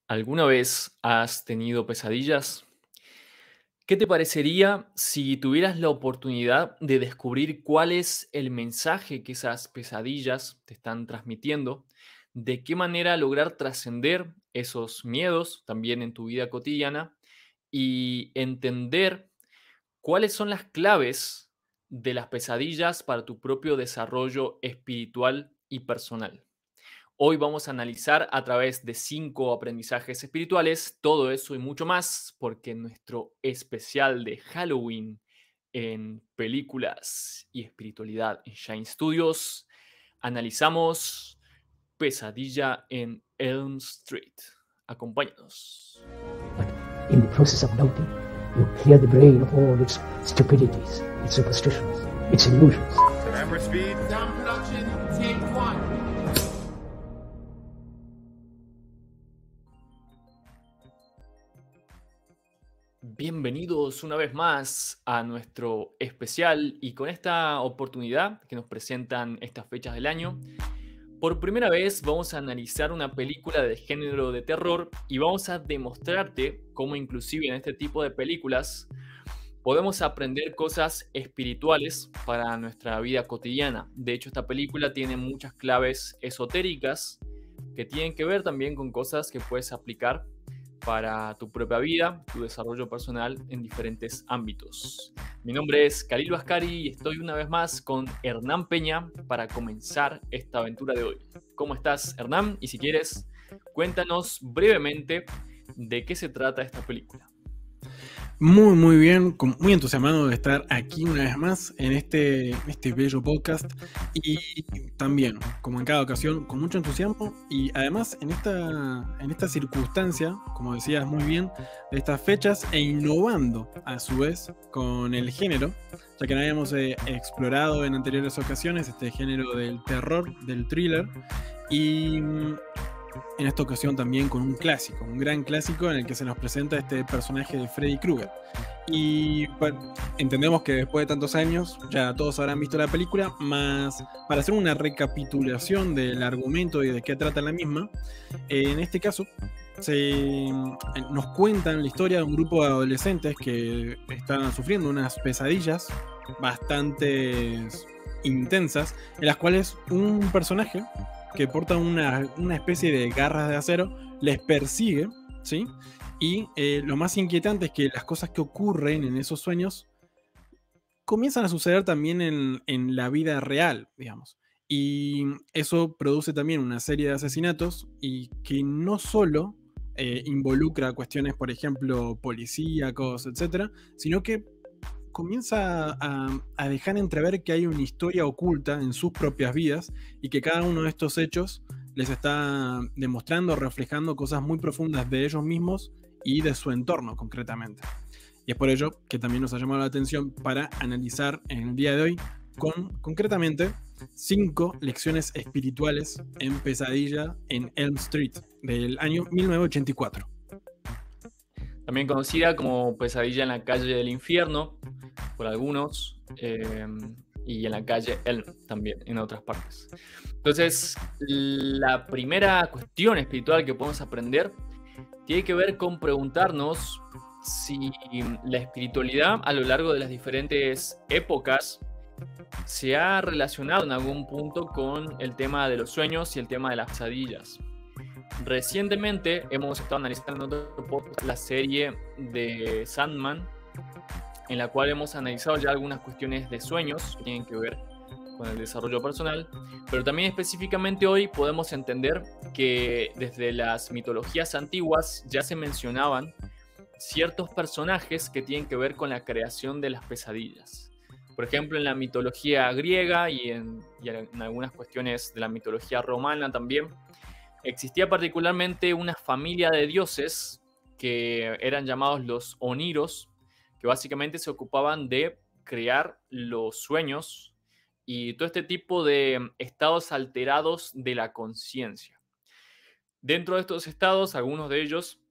¿Alguna vez has tenido pesadillas? ¿Qué te parecería si tuvieras la oportunidad de descubrir cuál es el mensaje que esas pesadillas te están transmitiendo? ¿De qué manera lograr trascender esos miedos también en tu vida cotidiana y entender cuáles son las claves de las pesadillas para tu propio desarrollo espiritual y personal? Hoy vamos a analizar a través de 5 aprendizajes espirituales todo eso y mucho más, porque en nuestro especial de Halloween en películas y espiritualidad en Shine Studios, analizamos Pesadilla en Elm Street. Acompáñanos. But in the process of doubting, you clear the brain of all its stupidities, its superstitions, its illusions. Camera speed. Sound production, take one. Bienvenidos una vez más a nuestro especial y con esta oportunidad que nos presentan estas fechas del año. Por primera vez vamos a analizar una película de género de terror y vamos a demostrarte cómo inclusive en este tipo de películas podemos aprender cosas espirituales para nuestra vida cotidiana. De hecho, esta película tiene muchas claves esotéricas que tienen que ver también con cosas que puedes aplicar para tu propia vida, tu desarrollo personal en diferentes ámbitos. Mi nombre es Khalil Bascari y estoy una vez más con Hernán Peña para comenzar esta aventura de hoy. ¿Cómo estás, Hernán? Y si quieres, cuéntanos brevemente de qué se trata esta película. Muy bien, muy entusiasmado de estar aquí una vez más en este bello podcast y también, como en cada ocasión, con mucho entusiasmo y además en esta circunstancia, como decías muy bien, de estas fechas e innovando a su vez con el género, ya que no habíamos explorado en anteriores ocasiones este género del terror, del thriller y en esta ocasión también con un clásico, un gran clásico en el que se nos presenta este personaje de Freddy Krueger. Y bueno, entendemos que después de tantos años ya todos habrán visto la película, más para hacer una recapitulación del argumento y de qué trata la misma, en este caso nos cuentan la historia de un grupo de adolescentes que están sufriendo unas pesadillas bastante intensas, en las cuales un personaje que porta una especie de garras de acero les persigue, ¿sí? Y lo más inquietante es que las cosas que ocurren en esos sueños comienzan a suceder también en la vida real, digamos. Y eso produce también una serie de asesinatos y que no solo involucra cuestiones, por ejemplo, policíacos, etcétera, sino que comienza a dejar entrever que hay una historia oculta en sus propias vidas y que cada uno de estos hechos les está demostrando, reflejando cosas muy profundas de ellos mismos y de su entorno concretamente. Y es por ello que también nos ha llamado la atención para analizar en el día de hoy concretamente 5 lecciones espirituales en Pesadilla en Elm Street del año 1984. También conocida como Pesadilla en la calle del infierno por algunos y en la calle Elm también en otras partes. Entonces, la primera cuestión espiritual que podemos aprender tiene que ver con preguntarnos si la espiritualidad a lo largo de las diferentes épocas se ha relacionado en algún punto con el tema de los sueños y el tema de las pesadillas. Recientemente hemos estado analizando la serie de Sandman, en la cual hemos analizado ya algunas cuestiones de sueños que tienen que ver con el desarrollo personal, pero también específicamente hoy podemos entender que desde las mitologías antiguas ya se mencionaban ciertos personajes que tienen que ver con la creación de las pesadillas. Por ejemplo, en la mitología griega y en algunas cuestiones de la mitología romana también, existía particularmente una familia de dioses que eran llamados los oniros, que básicamente se ocupaban de crear los sueños y todo este tipo de estados alterados de la conciencia. Dentro de estos estados, algunos de ellos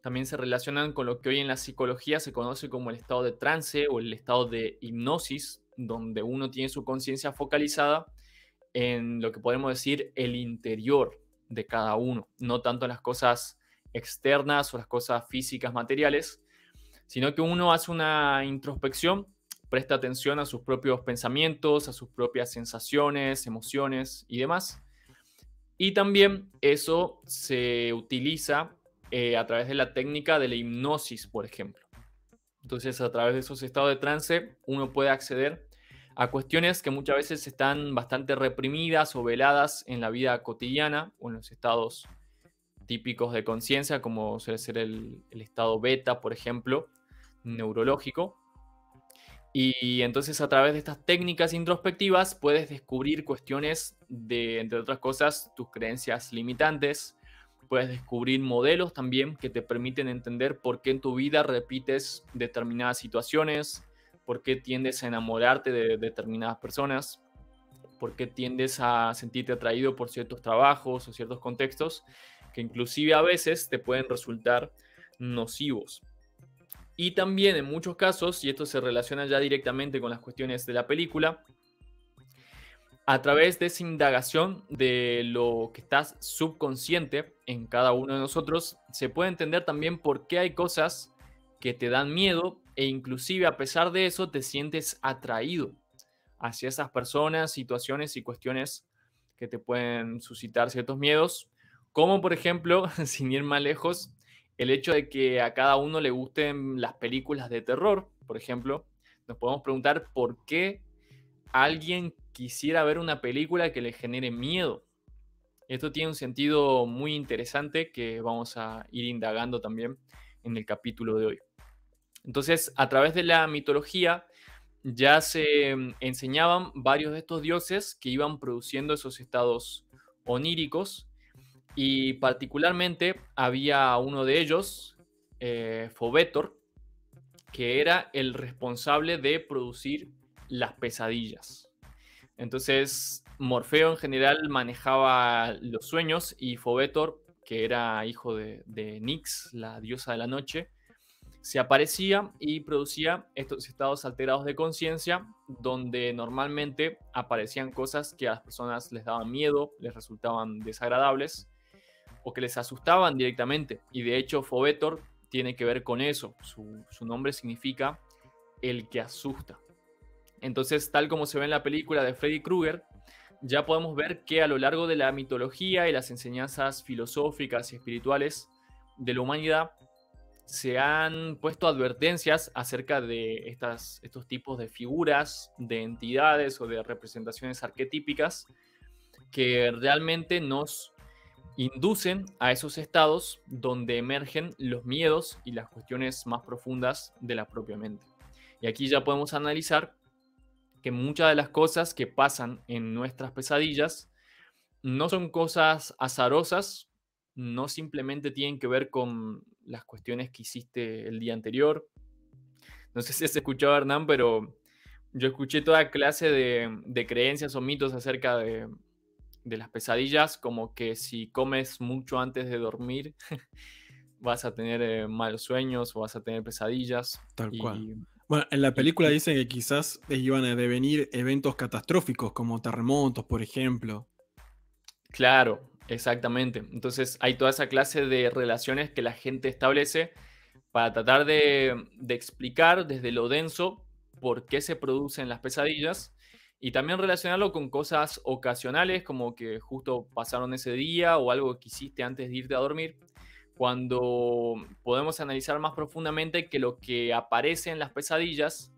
también se relacionan con lo que hoy en la psicología se conoce como el estado de trance o el estado de hipnosis, donde uno tiene su conciencia focalizada en lo que podemos decir el interior de cada uno, no tanto en las cosas externas o las cosas físicas, materiales, sino que uno hace una introspección, presta atención a sus propios pensamientos, a sus propias sensaciones, emociones y demás. Y también eso se utiliza a través de la técnica de la hipnosis, por ejemplo. Entonces, a través de esos estados de trance, uno puede acceder a cuestiones que muchas veces están bastante reprimidas o veladas en la vida cotidiana o en los estados típicos de conciencia, como suele ser el estado beta, por ejemplo, neurológico. Y entonces a través de estas técnicas introspectivas puedes descubrir cuestiones de, entre otras cosas, tus creencias limitantes. Puedes descubrir modelos también que te permiten entender por qué en tu vida repites determinadas situaciones, por qué tiendes a enamorarte de determinadas personas, por qué tiendes a sentirte atraído por ciertos trabajos o ciertos contextos que inclusive a veces te pueden resultar nocivos. Y también en muchos casos, y esto se relaciona ya directamente con las cuestiones de la película, a través de esa indagación de lo que está subconsciente en cada uno de nosotros, se puede entender también por qué hay cosas que te dan miedo e inclusive a pesar de eso te sientes atraído hacia esas personas, situaciones y cuestiones que te pueden suscitar ciertos miedos, como por ejemplo, sin ir más lejos, el hecho de que a cada uno le gusten las películas de terror, por ejemplo. Nos podemos preguntar por qué alguien quisiera ver una película que le genere miedo. Esto tiene un sentido muy interesante que vamos a ir indagando también en el capítulo de hoy. Entonces, a través de la mitología ya se enseñaban varios de estos dioses que iban produciendo esos estados oníricos y particularmente había uno de ellos, Fobetor, que era el responsable de producir las pesadillas. Entonces, Morfeo en general manejaba los sueños y Fobetor, que era hijo de Nyx, la diosa de la noche, se aparecía y producía estos estados alterados de conciencia donde normalmente aparecían cosas que a las personas les daban miedo, les resultaban desagradables o que les asustaban directamente. Y de hecho Fobetor tiene que ver con eso. Su nombre significa el que asusta. Entonces, tal como se ve en la película de Freddy Krueger, ya podemos ver que a lo largo de la mitología y las enseñanzas filosóficas y espirituales de la humanidad se han puesto advertencias acerca de estos tipos de figuras, de entidades o de representaciones arquetípicas que realmente nos inducen a esos estados donde emergen los miedos y las cuestiones más profundas de la propia mente. Y aquí ya podemos analizar que muchas de las cosas que pasan en nuestras pesadillas no son cosas azarosas, no simplemente tienen que ver con las cuestiones que hiciste el día anterior. No sé si has escuchado, Hernán, pero yo escuché toda clase de creencias o mitos acerca de las pesadillas, como que si comes mucho antes de dormir vas a tener malos sueños o vas a tener pesadillas. Tal cual. Bueno, en la película dicen que quizás iban a devenir eventos catastróficos como terremotos, por ejemplo. Claro, exactamente. Entonces hay toda esa clase de relaciones que la gente establece para tratar de explicar desde lo denso por qué se producen las pesadillas y también relacionarlo con cosas ocasionales como que justo pasaron ese día o algo que hiciste antes de irte a dormir, cuando podemos analizar más profundamente que lo que aparece en las pesadillas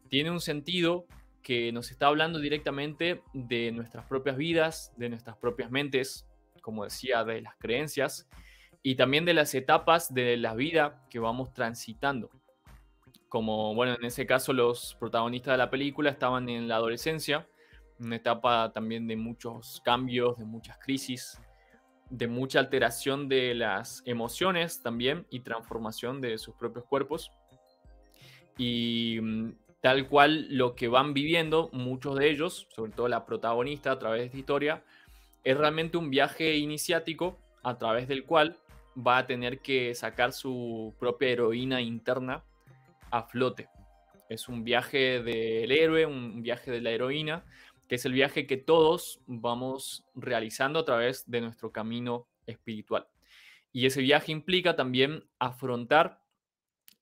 tiene un sentido que nos está hablando directamente de nuestras propias vidas, de nuestras propias mentes, como decía, de las creencias y también de las etapas de la vida que vamos transitando. Como, bueno, en ese caso los protagonistas de la película estaban en la adolescencia, una etapa también de muchos cambios, de muchas crisis, de mucha alteración de las emociones también y transformación de sus propios cuerpos. Y tal cual lo que van viviendo muchos de ellos, sobre todo la protagonista a través de esta historia, es realmente un viaje iniciático a través del cual va a tener que sacar su propia heroína interna a flote. Es un viaje del héroe, un viaje de la heroína, que es el viaje que todos vamos realizando a través de nuestro camino espiritual. Y ese viaje implica también afrontar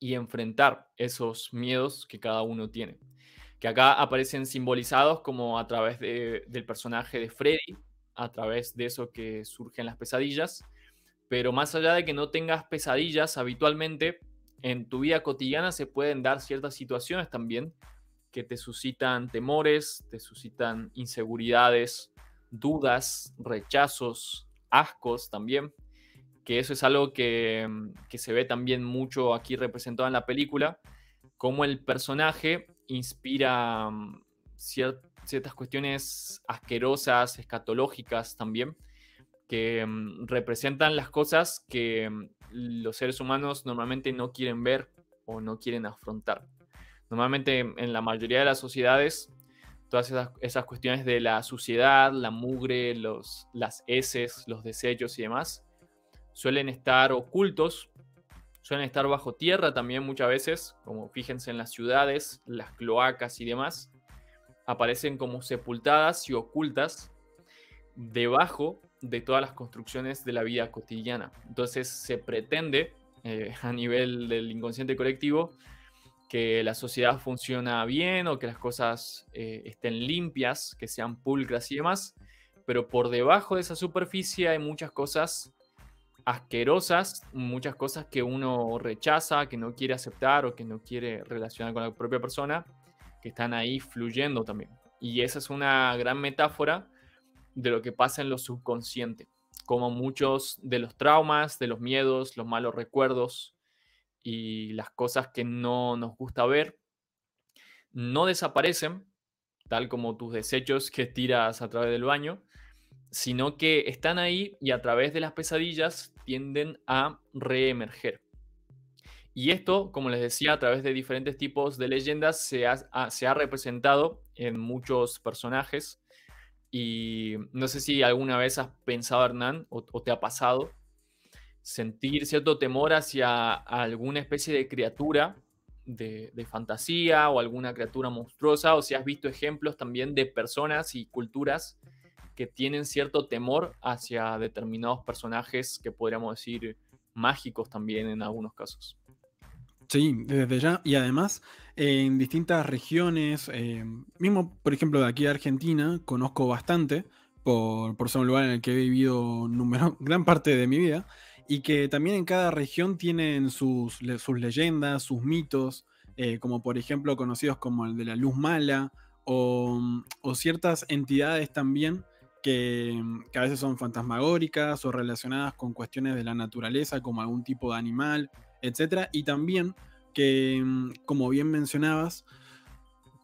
y enfrentar esos miedos que cada uno tiene, que acá aparecen simbolizados como a través del personaje de Freddy, a través de eso que surgen las pesadillas, pero más allá de que no tengas pesadillas habitualmente, en tu vida cotidiana se pueden dar ciertas situaciones también que te suscitan temores, te suscitan inseguridades, dudas, rechazos, ascos también, que eso es algo que se ve también mucho aquí representado en la película, cómo el personaje inspira ciertas cuestiones asquerosas, escatológicas también, que representan las cosas que los seres humanos normalmente no quieren ver o no quieren afrontar. Normalmente en la mayoría de las sociedades, todas esas cuestiones de la suciedad, la mugre, las heces, los desechos y demás, suelen estar ocultos, suelen estar bajo tierra también muchas veces, como fíjense en las ciudades, las cloacas y demás, aparecen como sepultadas y ocultas debajo de todas las construcciones de la vida cotidiana. Entonces se pretende, a nivel del inconsciente colectivo, que la sociedad funciona bien o que las cosas estén limpias, que sean pulcras y demás, pero por debajo de esa superficie hay muchas cosas asquerosas, muchas cosas que uno rechaza, que no quiere aceptar o que no quiere relacionar con la propia persona, que están ahí fluyendo también. Y esa es una gran metáfora de lo que pasa en lo subconsciente, como muchos de los traumas, de los miedos, los malos recuerdos y las cosas que no nos gusta ver, no desaparecen, tal como tus desechos que tiras a través del baño, sino que están ahí y a través de las pesadillas tienden a reemerger. Y esto, como les decía, a través de diferentes tipos de leyendas se ha representado en muchos personajes. Y no sé si alguna vez has pensado, Hernán, o te ha pasado, sentir cierto temor hacia alguna especie de criatura de fantasía o alguna criatura monstruosa, o si has visto ejemplos también de personas y culturas que tienen cierto temor hacia determinados personajes que podríamos decir mágicos también en algunos casos. Sí, desde ya. Y además, en distintas regiones, mismo por ejemplo de aquí de Argentina, conozco bastante por ser un lugar en el que he vivido gran parte de mi vida, y que también en cada región tienen sus leyendas, sus mitos, como por ejemplo conocidos como el de la luz mala, o ciertas entidades también que a veces son fantasmagóricas o relacionadas con cuestiones de la naturaleza, como algún tipo de animal, etcétera. Y también que, como bien mencionabas,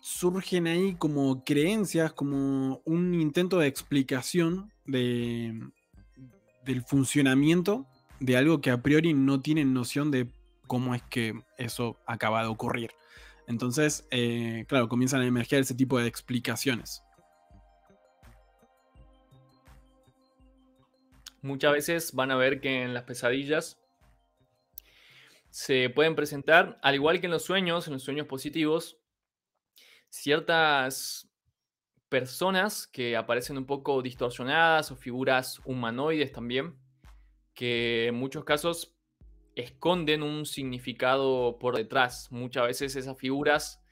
surgen ahí como creencias, como un intento de explicación del funcionamiento de algo que a priori no tienen noción de cómo es que eso acaba de ocurrir. Entonces, claro, comienzan a emerger ese tipo de explicaciones. Muchas veces van a ver que en las pesadillas se pueden presentar, al igual que en los sueños positivos, ciertas personas que aparecen un poco distorsionadas o figuras humanoides también, que en muchos casos esconden un significado por detrás. Muchas veces esas figuras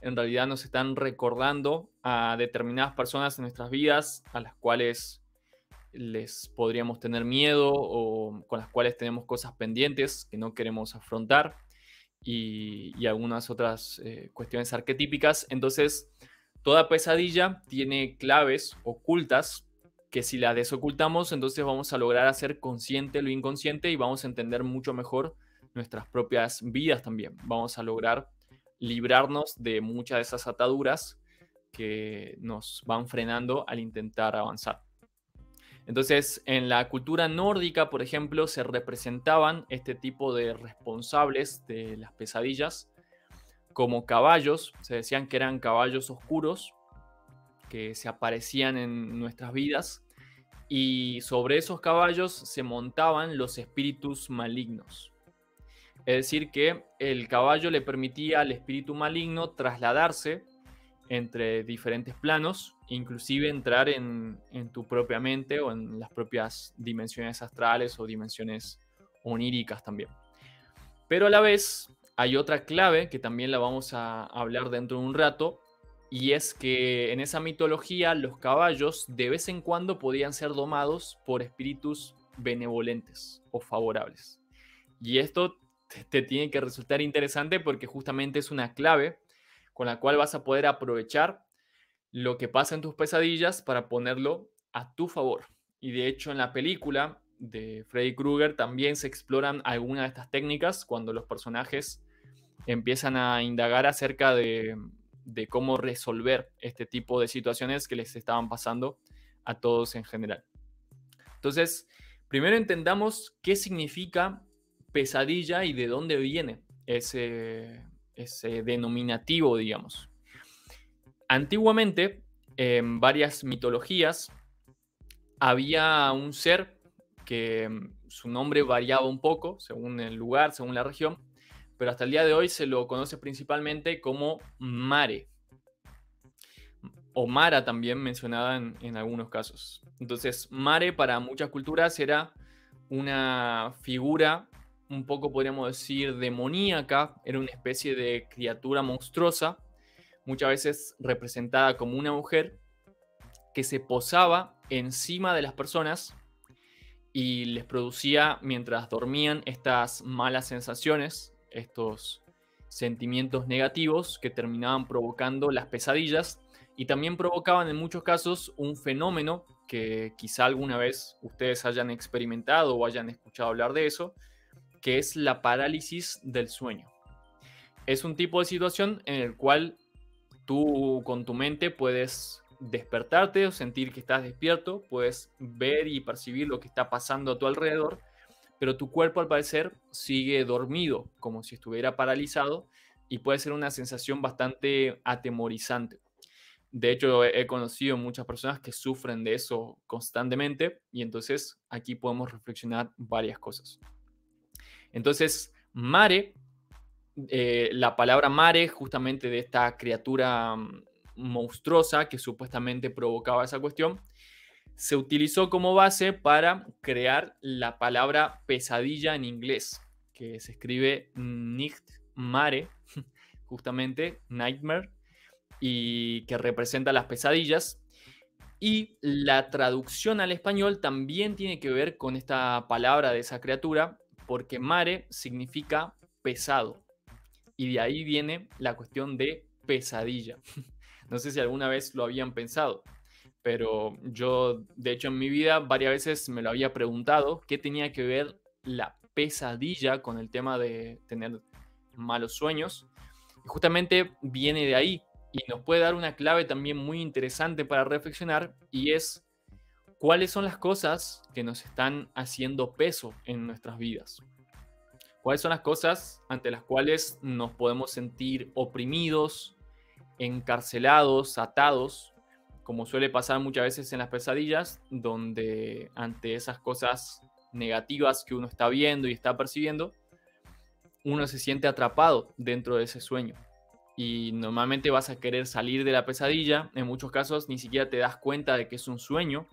en realidad nos están recordando a determinadas personas en nuestras vidas a las cuales les podríamos tener miedo o con las cuales tenemos cosas pendientes que no queremos afrontar y algunas otras cuestiones arquetípicas. Entonces, toda pesadilla tiene claves ocultas que si las desocultamos, entonces vamos a lograr hacer consciente lo inconsciente y vamos a entender mucho mejor nuestras propias vidas también. Vamos a lograr librarnos de muchas de esas ataduras que nos van frenando al intentar avanzar. Entonces, en la cultura nórdica, por ejemplo, se representaban este tipo de responsables de las pesadillas como caballos. Se decían que eran caballos oscuros que se aparecían en nuestras vidas y sobre esos caballos se montaban los espíritus malignos. Es decir, que el caballo le permitía al espíritu maligno trasladarse entre diferentes planos, inclusive entrar en tu propia mente o en las propias dimensiones astrales o dimensiones oníricas también. Pero a la vez hay otra clave que también la vamos a hablar dentro de un rato, y es que en esa mitología los caballos de vez en cuando podían ser domados por espíritus benevolentes o favorables. Y esto te tiene que resultar interesante porque justamente es una clave con la cual vas a poder aprovechar lo que pasa en tus pesadillas para ponerlo a tu favor. Y de hecho en la película de Freddy Krueger también se exploran algunas de estas técnicas cuando los personajes empiezan a indagar acerca de cómo resolver este tipo de situaciones que les estaban pasando a todos en general. Entonces, primero entendamos qué significa pesadilla y de dónde viene ese denominativo, digamos. Antiguamente, en varias mitologías, había un ser que su nombre variaba un poco según el lugar, según la región, pero hasta el día de hoy se lo conoce principalmente como Mare, o Mara también mencionada en algunos casos. Entonces, Mare para muchas culturas era una figura un poco, podríamos decir, demoníaca, era una especie de criatura monstruosa, muchas veces representada como una mujer, que se posaba encima de las personas y les producía, mientras dormían, estas malas sensaciones, estos sentimientos negativos que terminaban provocando las pesadillas y también provocaban en muchos casos un fenómeno que quizá alguna vez ustedes hayan experimentado o hayan escuchado hablar de eso, que es la parálisis del sueño. Es un tipo de situación en el cual tú con tu mente puedes despertarte o sentir que estás despierto, puedes ver y percibir lo que está pasando a tu alrededor, pero tu cuerpo al parecer sigue dormido, como si estuviera paralizado, y puede ser una sensación bastante atemorizante. De hecho, he conocido muchas personas que sufren de eso constantemente, y entonces aquí podemos reflexionar varias cosas. Entonces, Mare, la palabra Mare, justamente de esta criatura monstruosa que supuestamente provocaba esa cuestión, se utilizó como base para crear la palabra pesadilla en inglés, que se escribe Nichtmare, justamente nightmare, y que representa las pesadillas. Y la traducción al español también tiene que ver con esta palabra de esa criatura, porque mare significa pesado. Y de ahí viene la cuestión de pesadilla. No sé si alguna vez lo habían pensado, pero yo, de hecho, en mi vida varias veces me lo había preguntado, qué tenía que ver la pesadilla con el tema de tener malos sueños. Y justamente viene de ahí y nos puede dar una clave también muy interesante para reflexionar, y es cuáles son las cosas que nos están haciendo peso en nuestras vidas. ¿Cuáles son las cosas ante las cuales nos podemos sentir oprimidos, encarcelados, atados, como suele pasar muchas veces en las pesadillas, donde ante esas cosas negativas que uno está viendo y está percibiendo, uno se siente atrapado dentro de ese sueño? Y normalmente vas a querer salir de la pesadilla, en muchos casos ni siquiera te das cuenta de que es un sueño,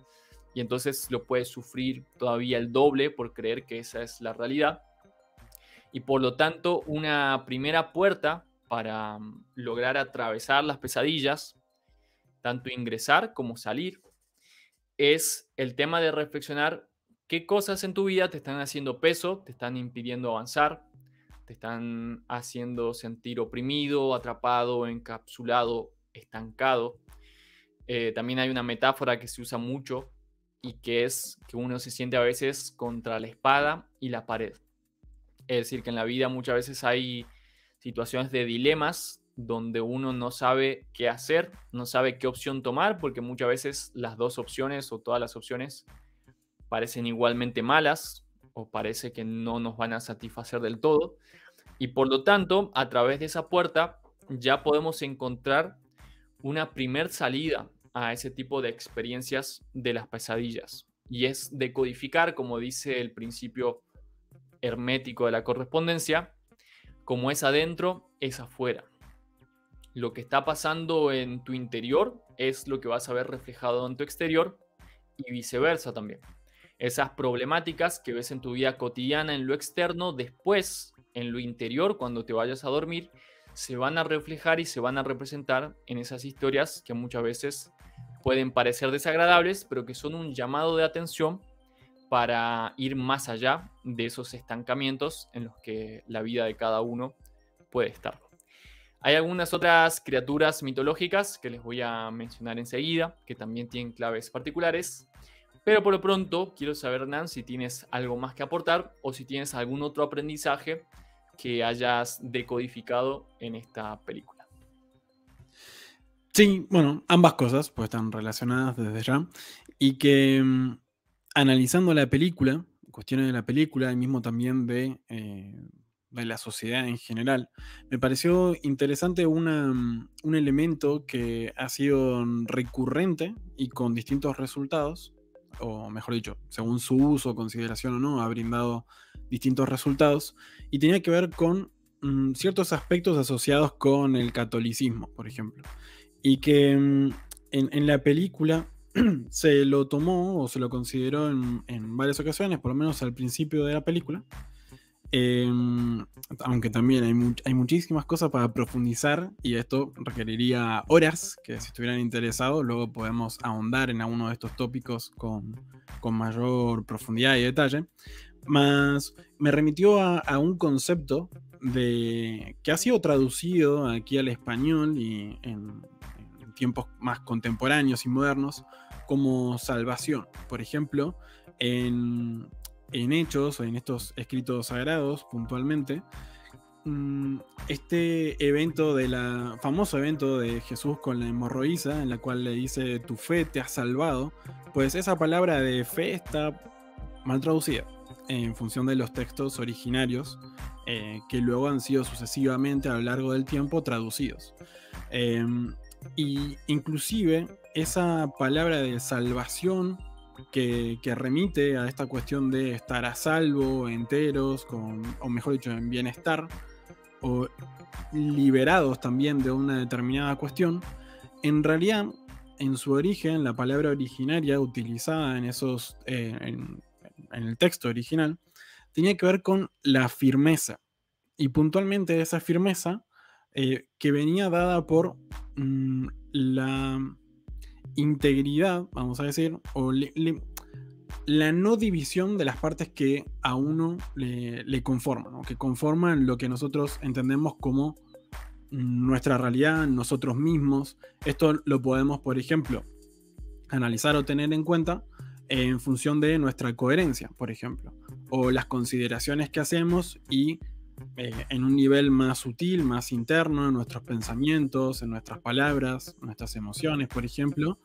y entonces lo puedes sufrir todavía el doble por creer que esa es la realidad. Y por lo tanto, una primera puerta para lograr atravesar las pesadillas, tanto ingresar como salir, es el tema de reflexionar qué cosas en tu vida te están haciendo peso, te están impidiendo avanzar, te están haciendo sentir oprimido, atrapado, encapsulado, estancado. También hay una metáfora que se usa mucho y que es que uno se siente a veces contra la espada y la pared. Es decir, que en la vida muchas veces hay situaciones de dilemas donde uno no sabe qué hacer, no sabe qué opción tomar, porque muchas veces las dos opciones o todas las opciones parecen igualmente malas o parece que no nos van a satisfacer del todo. Y por lo tanto, a través de esa puerta ya podemos encontrar una primer salida a ese tipo de experiencias de las pesadillas. Y es decodificar, como dice el principio hermético de la correspondencia, como es adentro, es afuera. Lo que está pasando en tu interior es lo que vas a ver reflejado en tu exterior y viceversa también. Esas problemáticas que ves en tu vida cotidiana, en lo externo, después, en lo interior, cuando te vayas a dormir, se van a reflejar y se van a representar en esas historias que muchas veces pueden parecer desagradables, pero que son un llamado de atención para ir más allá de esos estancamientos en los que la vida de cada uno puede estar. Hay algunas otras criaturas mitológicas que les voy a mencionar enseguida, que también tienen claves particulares, pero por lo pronto quiero saber, Nan, si tienes algo más que aportar o si tienes algún otro aprendizaje que hayas decodificado en esta película. Sí, bueno, ambas cosas pues están relacionadas desde ya y que analizando la película, cuestiones de la película y mismo también de la sociedad en general, me pareció interesante un elemento que ha sido recurrente y con distintos resultados, o mejor dicho, según su uso, consideración o no, ha brindado distintos resultados, y tenía que ver con ciertos aspectos asociados con el catolicismo, por ejemplo. Y que en la película se lo tomó o se lo consideró en varias ocasiones, por lo menos al principio de la película. Aunque también hay muchísimas cosas para profundizar y esto requeriría horas, que si estuvieran interesados luego podemos ahondar en alguno de estos tópicos con mayor profundidad y detalle. Más me remitió a un concepto que ha sido traducido aquí al español y en tiempos más contemporáneos y modernos como salvación. Por ejemplo, en Hechos o en estos escritos sagrados puntualmente, este evento famoso evento de Jesús con la hemorroísa, en la cual le dice tu fe te ha salvado, pues esa palabra de fe está mal traducida en función de los textos originarios que luego han sido sucesivamente a lo largo del tiempo traducidos. Y inclusive esa palabra de salvación que remite a esta cuestión de estar a salvo, enteros, o mejor dicho, en bienestar, o liberados también de una determinada cuestión, en realidad, en su origen, la palabra originaria utilizada en el texto original, tenía que ver con la firmeza, y puntualmente esa firmeza que venía dada por la integridad, vamos a decir, o la no división de las partes que a uno le conforman, ¿no? Que conforman lo que nosotros entendemos como nuestra realidad, nosotros mismos. Esto lo podemos, por ejemplo, analizar o tener en cuenta en función de nuestra coherencia, por ejemplo, o las consideraciones que hacemos y en un nivel más sutil, más interno, en nuestros pensamientos, en nuestras palabras, nuestras emociones, por ejemplo,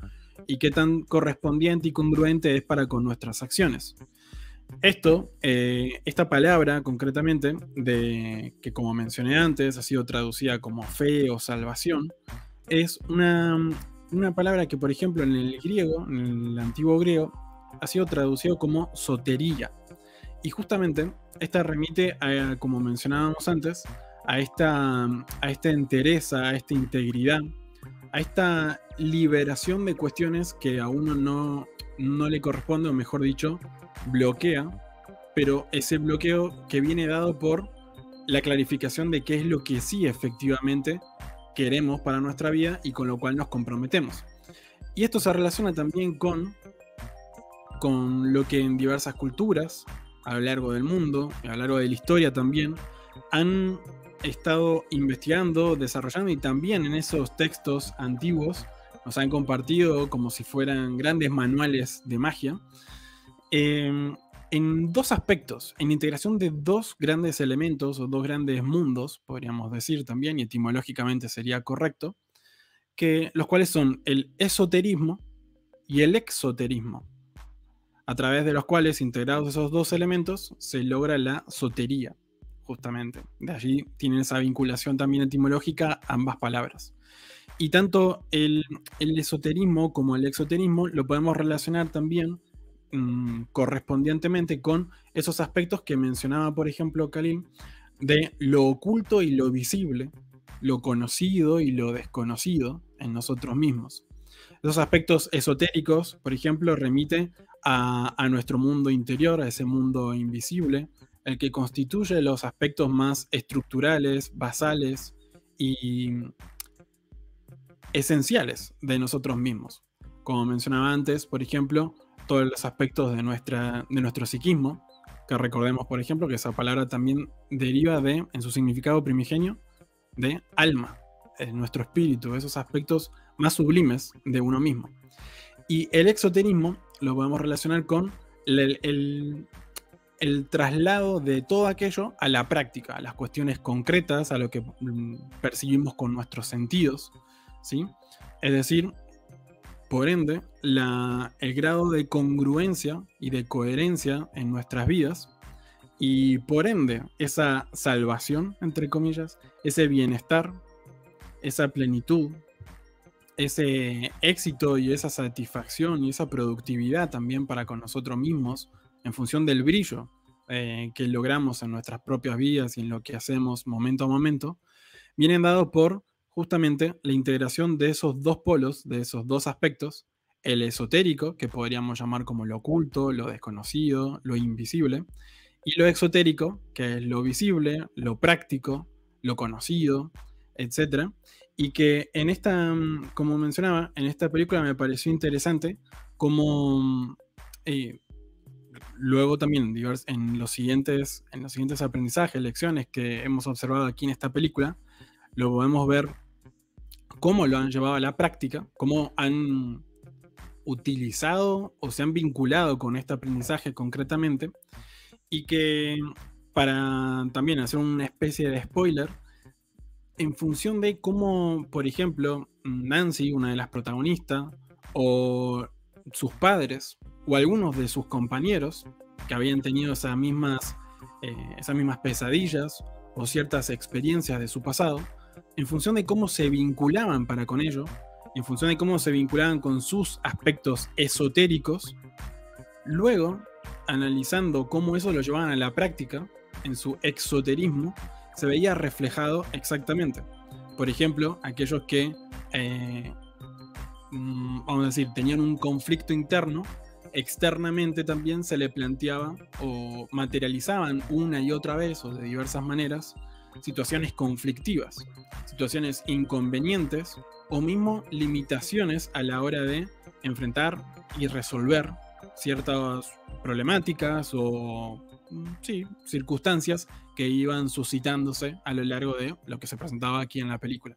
y qué tan correspondiente y congruente es para con nuestras acciones. Esta palabra concretamente, que como mencioné antes, ha sido traducida como fe o salvación, es una palabra que, por ejemplo, en el griego, en el antiguo griego, ha sido traducido como sotería. Y justamente esta remite a, como mencionábamos antes, a esta entereza, a esta integridad, a esta liberación de cuestiones que a uno no le corresponde, o mejor dicho, bloquea, pero ese bloqueo que viene dado por la clarificación de qué es lo que sí efectivamente queremos para nuestra vida y con lo cual nos comprometemos. Y esto se relaciona también con lo que en diversas culturas a lo largo del mundo, a lo largo de la historia también, han estado investigando, desarrollando, y también en esos textos antiguos nos han compartido como si fueran grandes manuales de magia, en dos aspectos, en integración de dos grandes elementos o dos grandes mundos, podríamos decir también, y etimológicamente sería correcto, los cuales son el esoterismo y el exoterismo, a través de los cuales, integrados esos dos elementos, se logra la sotería, justamente. De allí tienen esa vinculación también etimológica ambas palabras. Y tanto el esoterismo como el exoterismo lo podemos relacionar también correspondientemente con esos aspectos que mencionaba, por ejemplo, Khalil, de lo oculto y lo visible, lo conocido y lo desconocido en nosotros mismos. Esos aspectos esotéricos, por ejemplo, remiten a nuestro mundo interior, a ese mundo invisible, el que constituye los aspectos más estructurales, basales y esenciales de nosotros mismos. Como mencionaba antes, por ejemplo, todos los aspectos de nuestro psiquismo, que recordemos, por ejemplo, que esa palabra también deriva de, en su significado primigenio, de alma, nuestro espíritu, esos aspectos más sublimes de uno mismo. Y el exoterismo lo podemos relacionar con el traslado de todo aquello a la práctica, a las cuestiones concretas, a lo que percibimos con nuestros sentidos, ¿sí? Es decir, por ende, el grado de congruencia y de coherencia en nuestras vidas, y por ende, esa salvación, entre comillas, ese bienestar, esa plenitud, ese éxito y esa satisfacción y esa productividad también para con nosotros mismos, en función del brillo que logramos en nuestras propias vidas y en lo que hacemos momento a momento, vienen dados por justamente la integración de esos dos polos, de esos dos aspectos, el esotérico, que podríamos llamar como lo oculto, lo desconocido, lo invisible, y lo exotérico, que es lo visible, lo práctico, lo conocido, etc. Y que en esta, como mencionaba, en esta película me pareció interesante como luego también en los siguientes aprendizajes, lecciones que hemos observado aquí en esta película, lo podemos ver cómo lo han llevado a la práctica, cómo han utilizado o se han vinculado con este aprendizaje concretamente, y que, para también hacer una especie de spoiler, en función de cómo, por ejemplo, Nancy, una de las protagonistas, o sus padres, o algunos de sus compañeros que habían tenido esas mismas pesadillas o ciertas experiencias de su pasado, en función de cómo se vinculaban para con ello, en función de cómo se vinculaban con sus aspectos esotéricos, luego, analizando cómo eso lo llevaban a la práctica, en su exoterismo, se veía reflejado exactamente. Por ejemplo, aquellos que, vamos a decir, tenían un conflicto interno, externamente también se le planteaban o materializaban una y otra vez o de diversas maneras situaciones conflictivas, situaciones inconvenientes o mismo limitaciones a la hora de enfrentar y resolver ciertas problemáticas o circunstancias que iban suscitándose a lo largo de lo que se presentaba aquí en la película.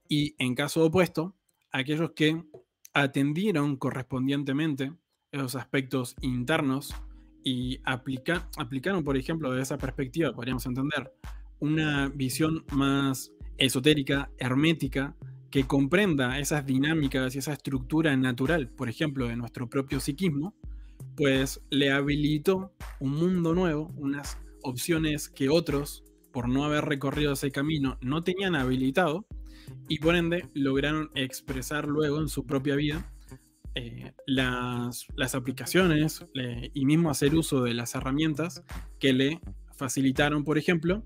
Y en caso opuesto, aquellos que atendieron correspondientemente esos aspectos internos y aplicaron, por ejemplo, de esa perspectiva, podríamos entender, una visión más esotérica, hermética, que comprenda esas dinámicas y esa estructura natural, por ejemplo, de nuestro propio psiquismo, pues le habilitó un mundo nuevo, unas opciones que otros, por no haber recorrido ese camino, no tenían habilitado, y por ende lograron expresar luego en su propia vida las aplicaciones y mismo hacer uso de las herramientas que le facilitaron, por ejemplo,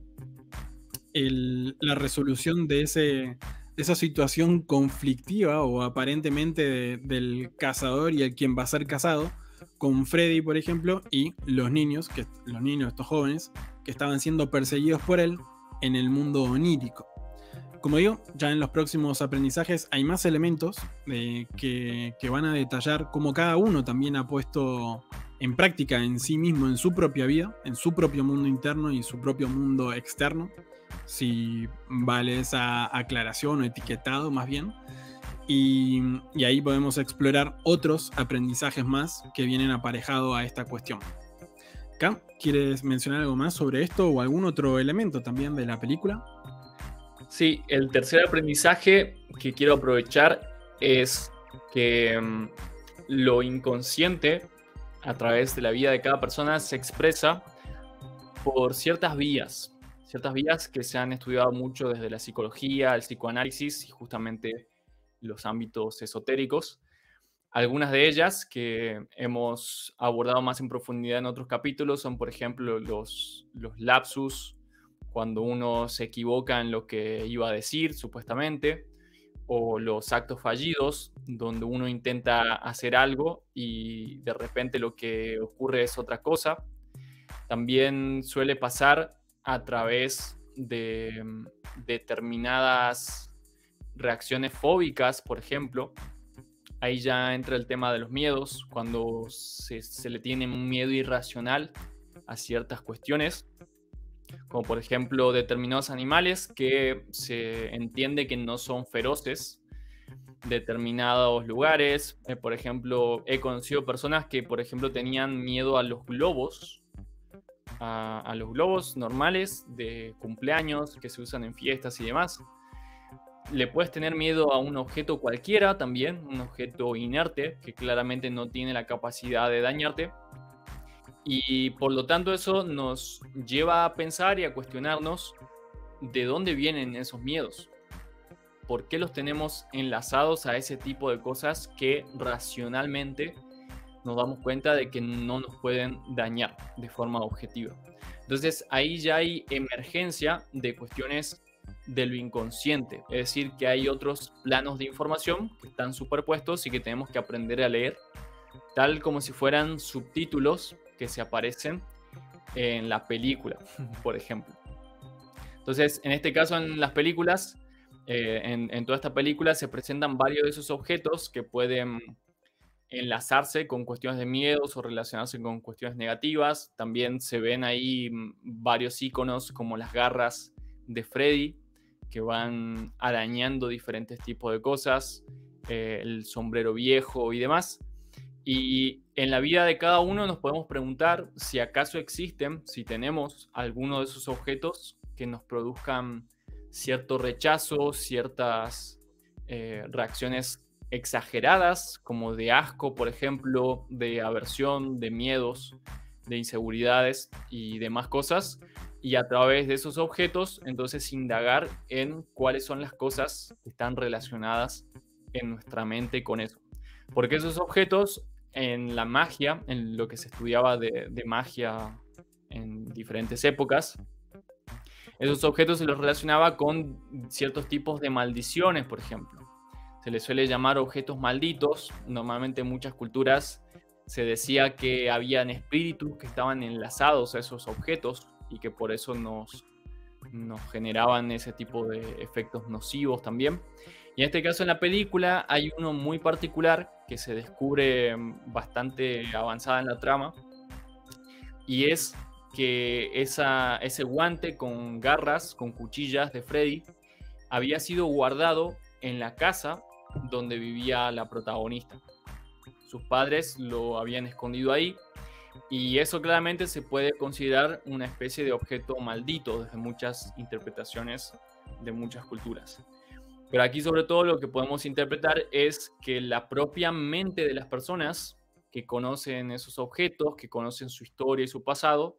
la resolución de esa situación conflictiva o aparentemente del cazador y el quien va a ser cazado, con Freddy, por ejemplo, y los niños, estos jóvenes, que estaban siendo perseguidos por él en el mundo onírico. Como digo, ya en los próximos aprendizajes hay más elementos que van a detallar cómo cada uno también ha puesto en práctica en sí mismo, en su propia vida, en su propio mundo interno y su propio mundo externo, si vale esa aclaración o etiquetado más bien. Y ahí podemos explorar otros aprendizajes más que vienen aparejados a esta cuestión. Cam, ¿quieres mencionar algo más sobre esto o algún otro elemento también de la película? Sí, el tercer aprendizaje que quiero aprovechar es que lo inconsciente a través de la vida de cada persona se expresa por ciertas vías que se han estudiado mucho desde la psicología, el psicoanálisis y justamente los ámbitos esotéricos. Algunas de ellas que hemos abordado más en profundidad en otros capítulos son, por ejemplo, los lapsus, cuando uno se equivoca en lo que iba a decir, supuestamente, o los actos fallidos, donde uno intenta hacer algo y de repente lo que ocurre es otra cosa. También suele pasar a través de determinadas reacciones fóbicas, por ejemplo. Ahí ya entra el tema de los miedos, cuando se le tiene un miedo irracional a ciertas cuestiones, como por ejemplo determinados animales que se entiende que no son feroces, determinados lugares. Por ejemplo, he conocido personas que, por ejemplo, tenían miedo a los globos, a los globos normales de cumpleaños que se usan en fiestas y demás. Le puedes tener miedo a un objeto cualquiera también, un objeto inerte que claramente no tiene la capacidad de dañarte. Y por lo tanto eso nos lleva a pensar y a cuestionarnos de dónde vienen esos miedos. ¿Por qué los tenemos enlazados a ese tipo de cosas que racionalmente nos damos cuenta de que no nos pueden dañar de forma objetiva? Entonces ahí ya hay emergencia de cuestiones de lo inconsciente, es decir, que hay otros planos de información que están superpuestos y que tenemos que aprender a leer, tal como si fueran subtítulos que se aparecen en la película, por ejemplo. Entonces, en este caso, en las películas, en toda esta película se presentan varios de esos objetos que pueden enlazarse con cuestiones de miedos o relacionarse con cuestiones negativas. También se ven ahí varios iconos como las garras de Freddy, que van arañando diferentes tipos de cosas, el sombrero viejo y demás. Y en la vida de cada uno nos podemos preguntar si acaso existen, si tenemos alguno de esos objetos que nos produzcan cierto rechazo, ciertas reacciones exageradas, como de asco, por ejemplo, de aversión, de miedos, de inseguridades y demás cosas. Y a través de esos objetos, entonces indagar en cuáles son las cosas que están relacionadas en nuestra mente con eso. Porque esos objetos en la magia, en lo que se estudiaba de magia en diferentes épocas, esos objetos se los relacionaba con ciertos tipos de maldiciones, por ejemplo. Se les suele llamar objetos malditos. Normalmente en muchas culturas se decía que habían espíritus que estaban enlazados a esos objetos y que por eso nos generaban ese tipo de efectos nocivos también. Y en este caso en la película hay uno muy particular que se descubre bastante avanzada en la trama, y es que ese guante con garras, con cuchillas de Freddy, había sido guardado en la casa donde vivía la protagonista. Sus padres lo habían escondido ahí, y eso claramente se puede considerar una especie de objeto maldito desde muchas interpretaciones de muchas culturas. Pero aquí sobre todo lo que podemos interpretar es que la propia mente de las personas que conocen esos objetos, que conocen su historia y su pasado,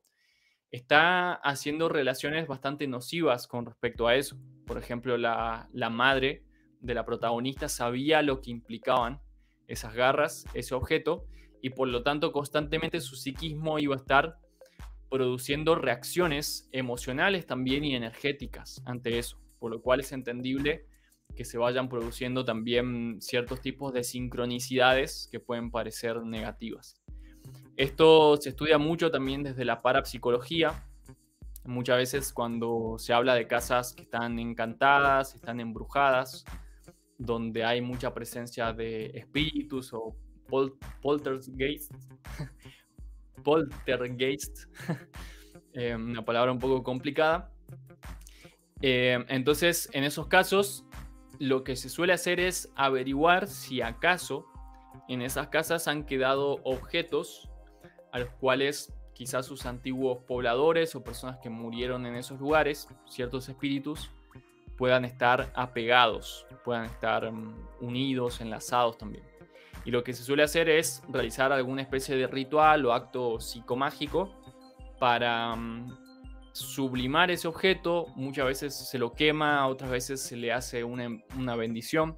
está haciendo relaciones bastante nocivas con respecto a eso. Por ejemplo, la madre de la protagonista sabía lo que implicaban esas garras, ese objeto, y por lo tanto constantemente su psiquismo iba a estar produciendo reacciones emocionales también y energéticas ante eso, por lo cual es entendible que se vayan produciendo también ciertos tipos de sincronicidades que pueden parecer negativas. Esto se estudia mucho también desde la parapsicología. Muchas veces cuando se habla de casas que están encantadas, están embrujadas, donde hay mucha presencia de espíritus o poltergeist, una palabra un poco complicada. Entonces, en esos casos, lo que se suele hacer es averiguar si acaso en esas casas han quedado objetos a los cuales quizás sus antiguos pobladores o personas que murieron en esos lugares, ciertos espíritus, puedan estar apegados, puedan estar unidos, enlazados también. Y lo que se suele hacer es realizar alguna especie de ritual o acto psicomágico para sublimar ese objeto. Muchas veces se lo quema, otras veces se le hace una bendición.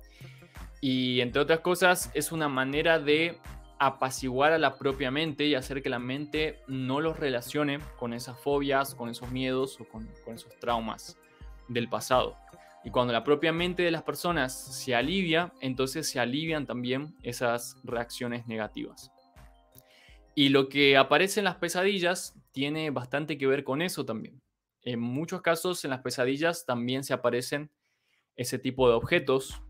Y entre otras cosas es una manera de apaciguar a la propia mente y hacer que la mente no los relacione con esas fobias, con esos miedos o con esos traumas del pasado. Y cuando la propia mente de las personas se alivia, entonces se alivian también esas reacciones negativas. Y lo que aparece en las pesadillas tiene bastante que ver con eso también. En muchos casos en las pesadillas también se aparecen ese tipo de objetos.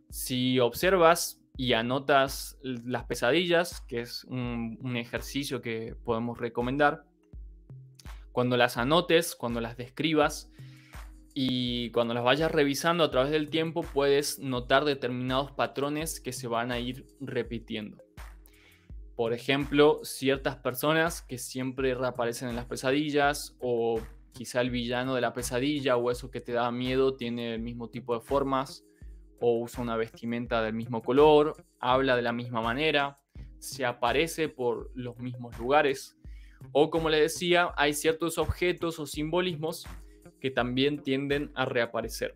Si observas y anotas las pesadillas, que es un ejercicio que podemos recomendar, cuando las anotes, cuando las describas y cuando las vayas revisando a través del tiempo, puedes notar determinados patrones que se van a ir repitiendo. Por ejemplo, ciertas personas que siempre reaparecen en las pesadillas, o quizá el villano de la pesadilla o eso que te da miedo tiene el mismo tipo de formas, o usa una vestimenta del mismo color, habla de la misma manera, se aparece por los mismos lugares, o como le decía, hay ciertos objetos o simbolismos que también tienden a reaparecer.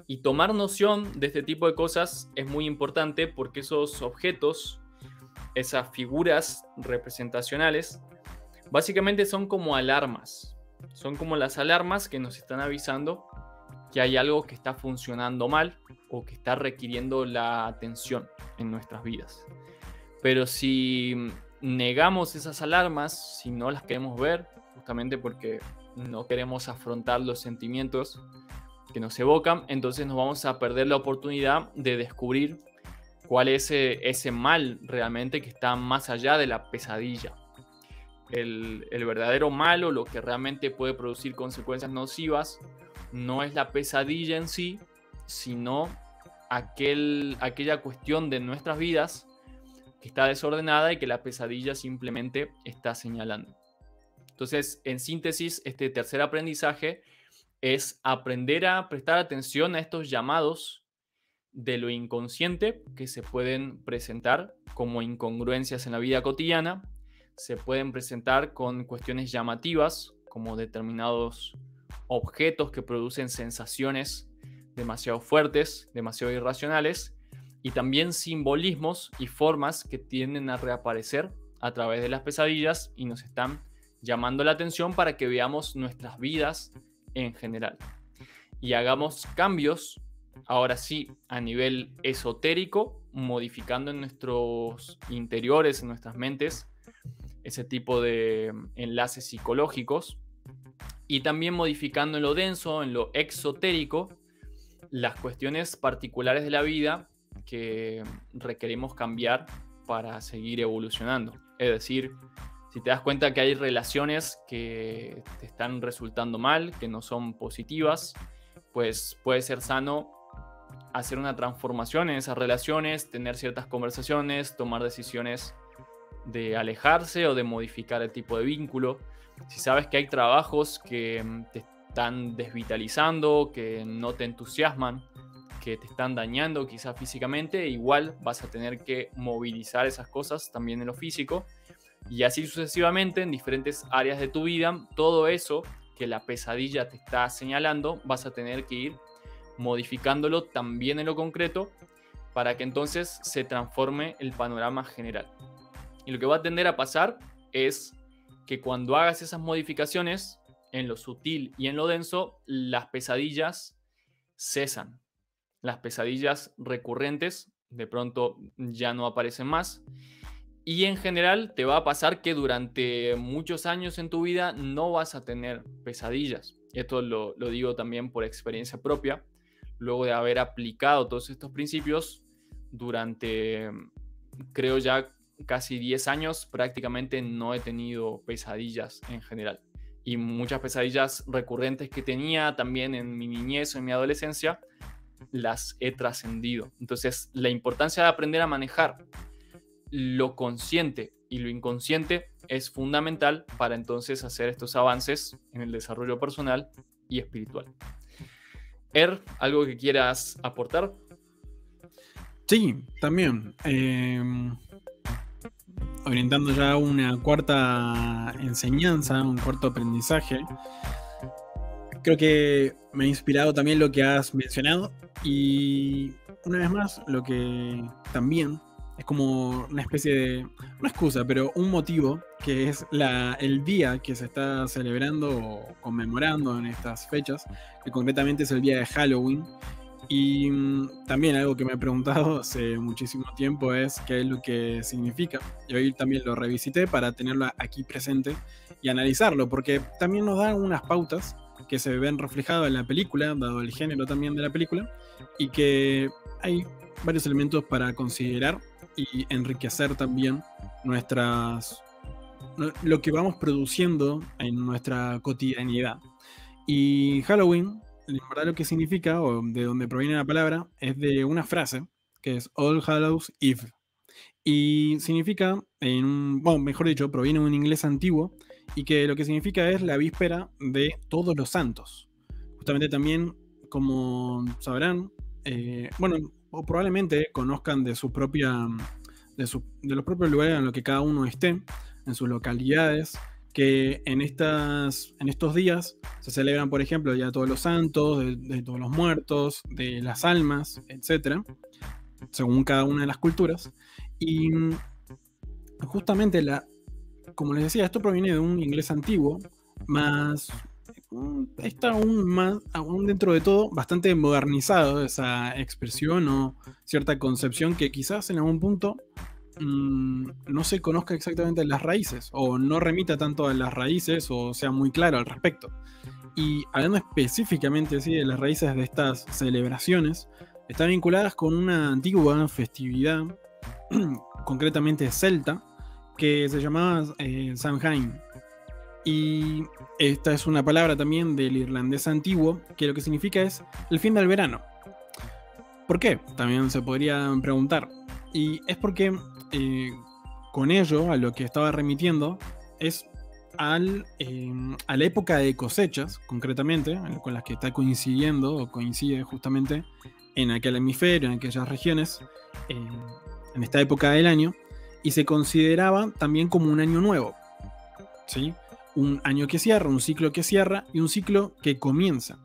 Y tomar noción de este tipo de cosas es muy importante porque esos objetos, esas figuras representacionales, básicamente son como alarmas. Son como las alarmas que nos están avisando que hay algo que está funcionando mal o que está requiriendo la atención en nuestras vidas. Pero si negamos esas alarmas, si no las queremos ver, justamente porque no queremos afrontar los sentimientos que nos evocan, entonces nos vamos a perder la oportunidad de descubrir cuál es ese mal realmente que está más allá de la pesadilla. El verdadero mal, o lo que realmente puede producir consecuencias nocivas, no es la pesadilla en sí, sino aquella cuestión de nuestras vidas que está desordenada y que la pesadilla simplemente está señalando. Entonces, en síntesis, este tercer aprendizaje es aprender a prestar atención a estos llamados de lo inconsciente que se pueden presentar como incongruencias en la vida cotidiana, se pueden presentar con cuestiones llamativas como determinados objetos que producen sensaciones demasiado fuertes, demasiado irracionales, y también simbolismos y formas que tienden a reaparecer a través de las pesadillas y nos están llamando la atención para que veamos nuestras vidas en general y hagamos cambios, ahora sí, a nivel esotérico, modificando en nuestros interiores, en nuestras mentes, ese tipo de enlaces psicológicos, y también modificando en lo denso, en lo exotérico, las cuestiones particulares de la vida que requerimos cambiar para seguir evolucionando. Es decir, si te das cuenta que hay relaciones que te están resultando mal, que no son positivas, pues puede ser sano hacer una transformación en esas relaciones, tener ciertas conversaciones, tomar decisiones de alejarse o de modificar el tipo de vínculo. Si sabes que hay trabajos que te están desvitalizando, que no te entusiasman, que te están dañando quizás físicamente, igual vas a tener que movilizar esas cosas también en lo físico, y así sucesivamente en diferentes áreas de tu vida. Todo eso que la pesadilla te está señalando, vas a tener que ir modificándolo también en lo concreto para que entonces se transforme el panorama general. Y lo que va a tender a pasar es que cuando hagas esas modificaciones en lo sutil y en lo denso, las pesadillas cesan. Las pesadillas recurrentes de pronto ya no aparecen más. Y en general te va a pasar que durante muchos años en tu vida no vas a tener pesadillas. Esto lo digo también por experiencia propia. Luego de haber aplicado todos estos principios durante, creo ya casi 10 años, prácticamente no he tenido pesadillas en general. Y muchas pesadillas recurrentes que tenía también en mi niñez o en mi adolescencia, las he trascendido. Entonces, la importancia de aprender a manejar lo consciente y lo inconsciente es fundamental para entonces hacer estos avances en el desarrollo personal y espiritual. ¿Algo que quieras aportar? Sí, también. Orientando ya una cuarta enseñanza, un cuarto aprendizaje. Creo que me ha inspirado también lo que has mencionado, y una vez más lo que también es como una especie de, no excusa, pero un motivo, que es el día que se está celebrando o conmemorando en estas fechas, que concretamente es el día de Halloween. Y también algo que me he preguntado hace muchísimo tiempo es qué es lo que significa. Y hoy también lo revisité para tenerlo aquí presente y analizarlo, porque también nos da unas pautas que se ven reflejadas en la película, dado el género también de la película, y que hay varios elementos para considerar y enriquecer también lo que vamos produciendo en nuestra cotidianidad. Y Halloween, en verdad lo que significa, o de donde proviene la palabra, es de una frase que es All Hallows Eve. Y significa, mejor dicho, proviene de un inglés antiguo y que lo que significa es la víspera de Todos los Santos. Justamente también, como sabrán, o probablemente conozcan de los propios lugares en los que cada uno esté, en sus localidades, que en estos días se celebran, por ejemplo, el Día de Todos los Santos, de todos los muertos, de las almas, etc., según cada una de las culturas. Y justamente, como les decía, esto proviene de un inglés antiguo, está aún dentro de todo, bastante modernizado esa expresión o cierta concepción que quizás en algún punto no se conozca exactamente las raíces o no remita tanto a las raíces o sea muy claro al respecto. Y hablando específicamente de las raíces de estas celebraciones, están vinculadas con una antigua festividad concretamente celta que se llamaba Samhain. Y esta es una palabra también del irlandés antiguo que lo que significa es el fin del verano. ¿Por qué? También se podría preguntar. Y es porque con ello, a lo que estaba remitiendo, es a la época de cosechas, concretamente, con las que está coincidiendo o coincide justamente en aquel hemisferio, en aquellas regiones, en esta época del año, y se consideraba también como un año nuevo, ¿sí? Un año que cierra, un ciclo que cierra y un ciclo que comienza.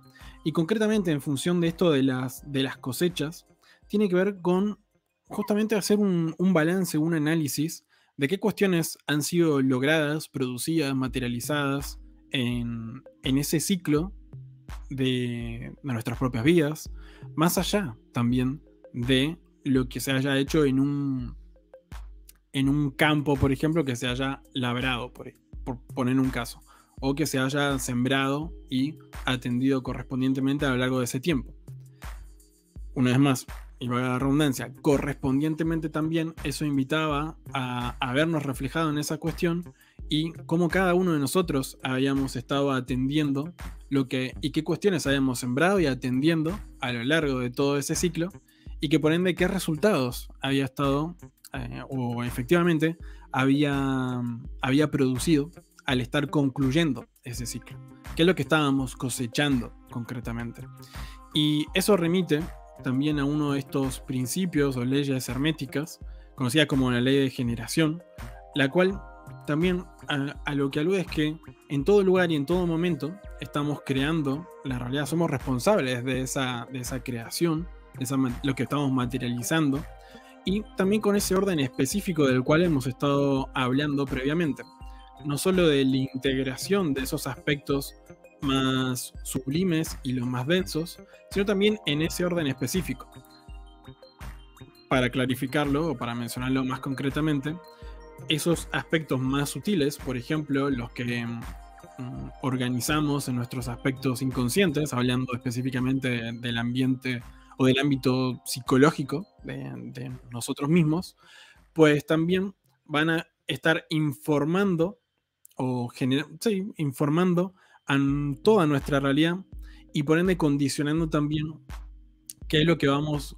Y concretamente en función de esto de las cosechas, tiene que ver con justamente hacer un balance, un análisis de qué cuestiones han sido logradas, producidas, materializadas en ese ciclo de nuestras propias vidas, más allá también de lo que se haya hecho en un campo, por ejemplo, que se haya labrado, por poner un caso, o que se haya sembrado y atendido correspondientemente a lo largo de ese tiempo. Una vez más, y valga la redundancia, correspondientemente también eso invitaba a vernos reflejado en esa cuestión y cómo cada uno de nosotros habíamos estado atendiendo y qué cuestiones habíamos sembrado y atendiendo a lo largo de todo ese ciclo y que por ende qué resultados había estado o efectivamente había producido al estar concluyendo ese ciclo, qué es lo que estábamos cosechando concretamente. Y eso remite también a uno de estos principios o leyes herméticas, conocida como la ley de generación, la cual también a lo que alude es que en todo lugar y en todo momento estamos creando la realidad, somos responsables de esa creación, lo que estamos materializando, y también con ese orden específico del cual hemos estado hablando previamente, no solo de la integración de esos aspectos más sublimes y los más densos, sino también en ese orden específico. Para clarificarlo o para mencionarlo más concretamente, esos aspectos más sutiles, por ejemplo, los que organizamos en nuestros aspectos inconscientes, hablando específicamente del ambiente o del ámbito psicológico de nosotros mismos, pues también van a estar informando informando a toda nuestra realidad y por ende condicionando también qué es lo que vamos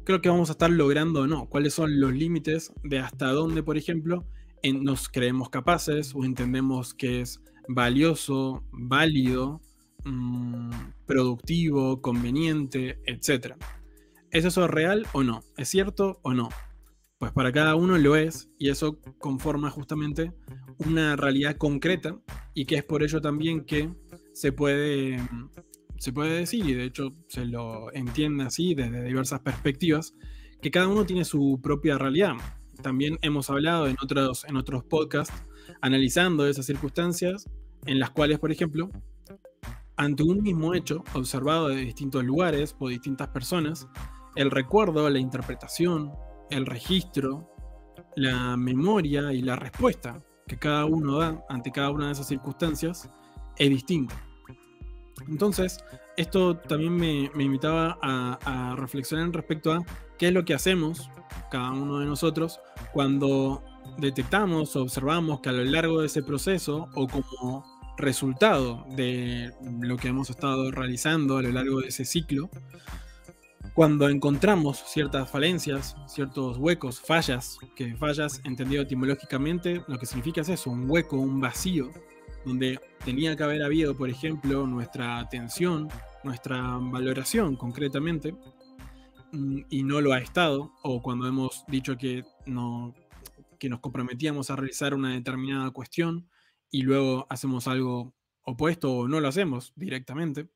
a estar logrando o no, cuáles son los límites de hasta dónde, por ejemplo, nos creemos capaces o entendemos que es valioso, válido, productivo, conveniente, etc. ¿Es eso real o no? ¿Es cierto o no? Pues para cada uno lo es, y eso conforma justamente una realidad concreta, y que es por ello también que se puede decir, y de hecho se lo entiende así desde diversas perspectivas, que cada uno tiene su propia realidad. También hemos hablado en otros podcasts analizando esas circunstancias en las cuales, por ejemplo, ante un mismo hecho observado de distintos lugares por distintas personas, el recuerdo, la interpretación, el registro, la memoria y la respuesta que cada uno da ante cada una de esas circunstancias es distinta. Entonces, esto también me invitaba a reflexionar respecto a qué es lo que hacemos cada uno de nosotros cuando detectamos o observamos que a lo largo de ese proceso o como resultado de lo que hemos estado realizando a lo largo de ese ciclo, cuando encontramos ciertas falencias, ciertos huecos, fallas, que fallas entendido etimológicamente, lo que significa es eso, un hueco, un vacío, donde tenía que haber habido, por ejemplo, nuestra atención, nuestra valoración concretamente, y no lo ha estado, o cuando hemos dicho que nos comprometíamos a realizar una determinada cuestión y luego hacemos algo opuesto o no lo hacemos directamente.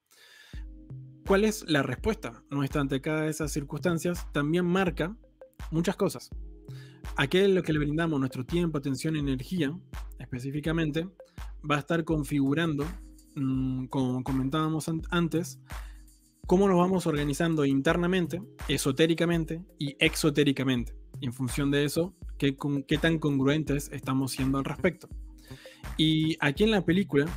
¿Cuál es la respuesta nuestra ante cada de esas circunstancias? También marca muchas cosas. Aquel lo que le brindamos nuestro tiempo, atención, energía, específicamente, va a estar configurando, como comentábamos antes, cómo nos vamos organizando internamente, esotéricamente y exotéricamente. Y en función de eso, qué tan congruentes estamos siendo al respecto. Y aquí en la película,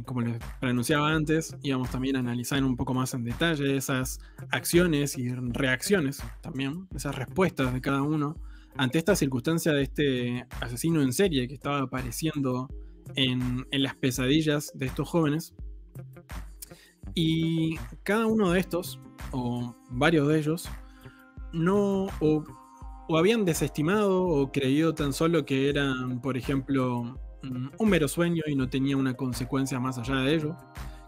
como les anunciaba antes, íbamos también a analizar un poco más en detalle esas acciones y reacciones también, esas respuestas de cada uno ante esta circunstancia de este asesino en serie que estaba apareciendo en las pesadillas de estos jóvenes. Y cada uno de estos, o varios de ellos, o habían desestimado o creído tan solo que eran, por ejemplo, un mero sueño y no tenía una consecuencia más allá de ello,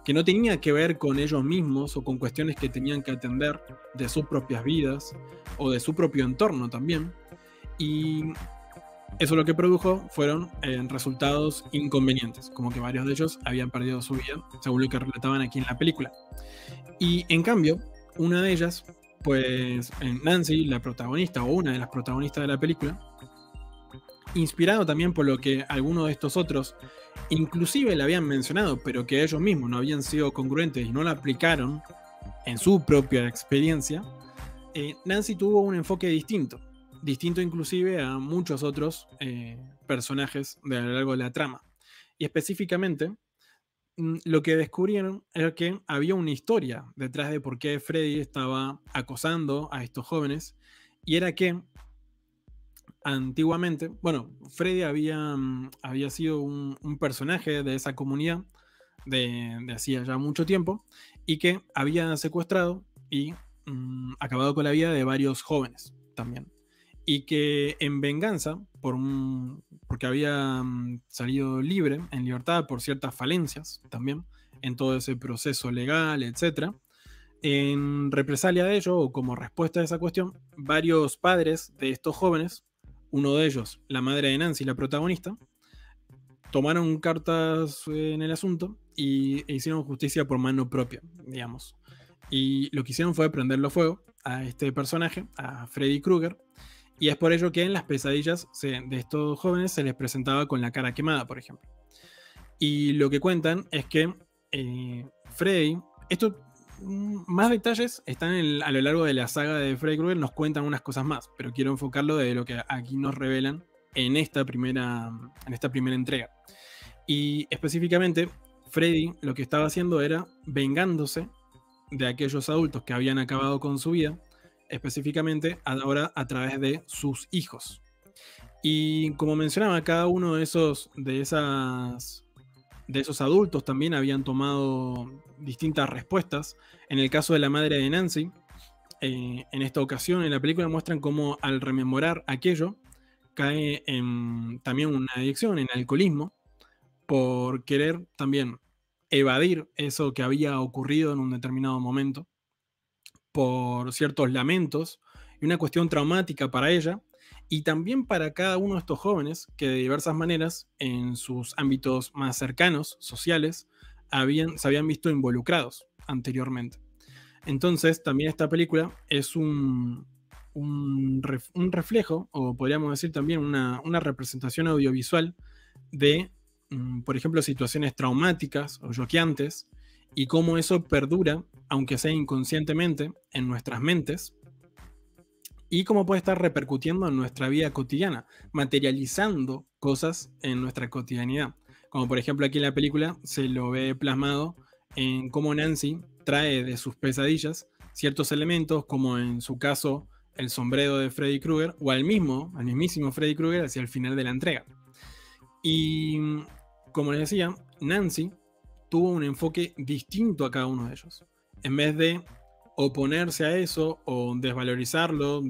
que no tenía que ver con ellos mismos o con cuestiones que tenían que atender de sus propias vidas o de su propio entorno también. Y eso lo que produjo fueron resultados inconvenientes, como que varios de ellos habían perdido su vida, según lo que relataban aquí en la película. Y en cambio, una de ellas, pues Nancy, la protagonista o una de las protagonistas de la película, inspirado también por lo que algunos de estos otros inclusive le habían mencionado, pero que ellos mismos no habían sido congruentes y no la aplicaron en su propia experiencia, Nancy tuvo un enfoque distinto inclusive a muchos otros personajes a lo largo de la trama. Y específicamente, lo que descubrieron era que había una historia detrás de por qué Freddy estaba acosando a estos jóvenes, y era que antiguamente, bueno, Freddy había sido un personaje de esa comunidad de hacía ya mucho tiempo, y que había secuestrado y acabado con la vida de varios jóvenes también. Y que en venganza, porque había salido libre, en libertad, por ciertas falencias también, en todo ese proceso legal, etc., en represalia de ello, o como respuesta a esa cuestión, varios padres de estos jóvenes, uno de ellos, la madre de Nancy, la protagonista, tomaron cartas en el asunto e hicieron justicia por mano propia, digamos. Y lo que hicieron fue prenderlo fuego a este personaje, a Freddy Krueger, y es por ello que en las pesadillas de estos jóvenes se les presentaba con la cara quemada, por ejemplo. Y lo que cuentan es que Freddy, más detalles están a lo largo de la saga de Freddy Krueger, nos cuentan unas cosas más, pero quiero enfocarlo de lo que aquí nos revelan en esta primera entrega. Y específicamente, Freddy lo que estaba haciendo era vengándose de aquellos adultos que habían acabado con su vida, específicamente ahora a través de sus hijos. Y como mencionaba, cada uno de esos adultos también habían tomado distintas respuestas. En el caso de la madre de Nancy, en esta ocasión en la película muestran cómo al rememorar aquello cae en también una adicción, en alcoholismo, por querer también evadir eso que había ocurrido en un determinado momento, por ciertos lamentos y una cuestión traumática para ella, y también para cada uno de estos jóvenes que de diversas maneras en sus ámbitos más cercanos, sociales, se habían visto involucrados anteriormente. Entonces también esta película es un un reflejo, o podríamos decir también una representación audiovisual de, por ejemplo, situaciones traumáticas o choqueantes, y cómo eso perdura, aunque sea inconscientemente, en nuestras mentes, y cómo puede estar repercutiendo en nuestra vida cotidiana, materializando cosas en nuestra cotidianidad. Como por ejemplo aquí en la película se lo ve plasmado en cómo Nancy trae de sus pesadillas ciertos elementos, como en su caso el sombrero de Freddy Krueger, o al mismísimo Freddy Krueger hacia el final de la entrega. Y como les decía, Nancy tuvo un enfoque distinto a cada uno de ellos. En vez de oponerse a eso o desvalorizarlo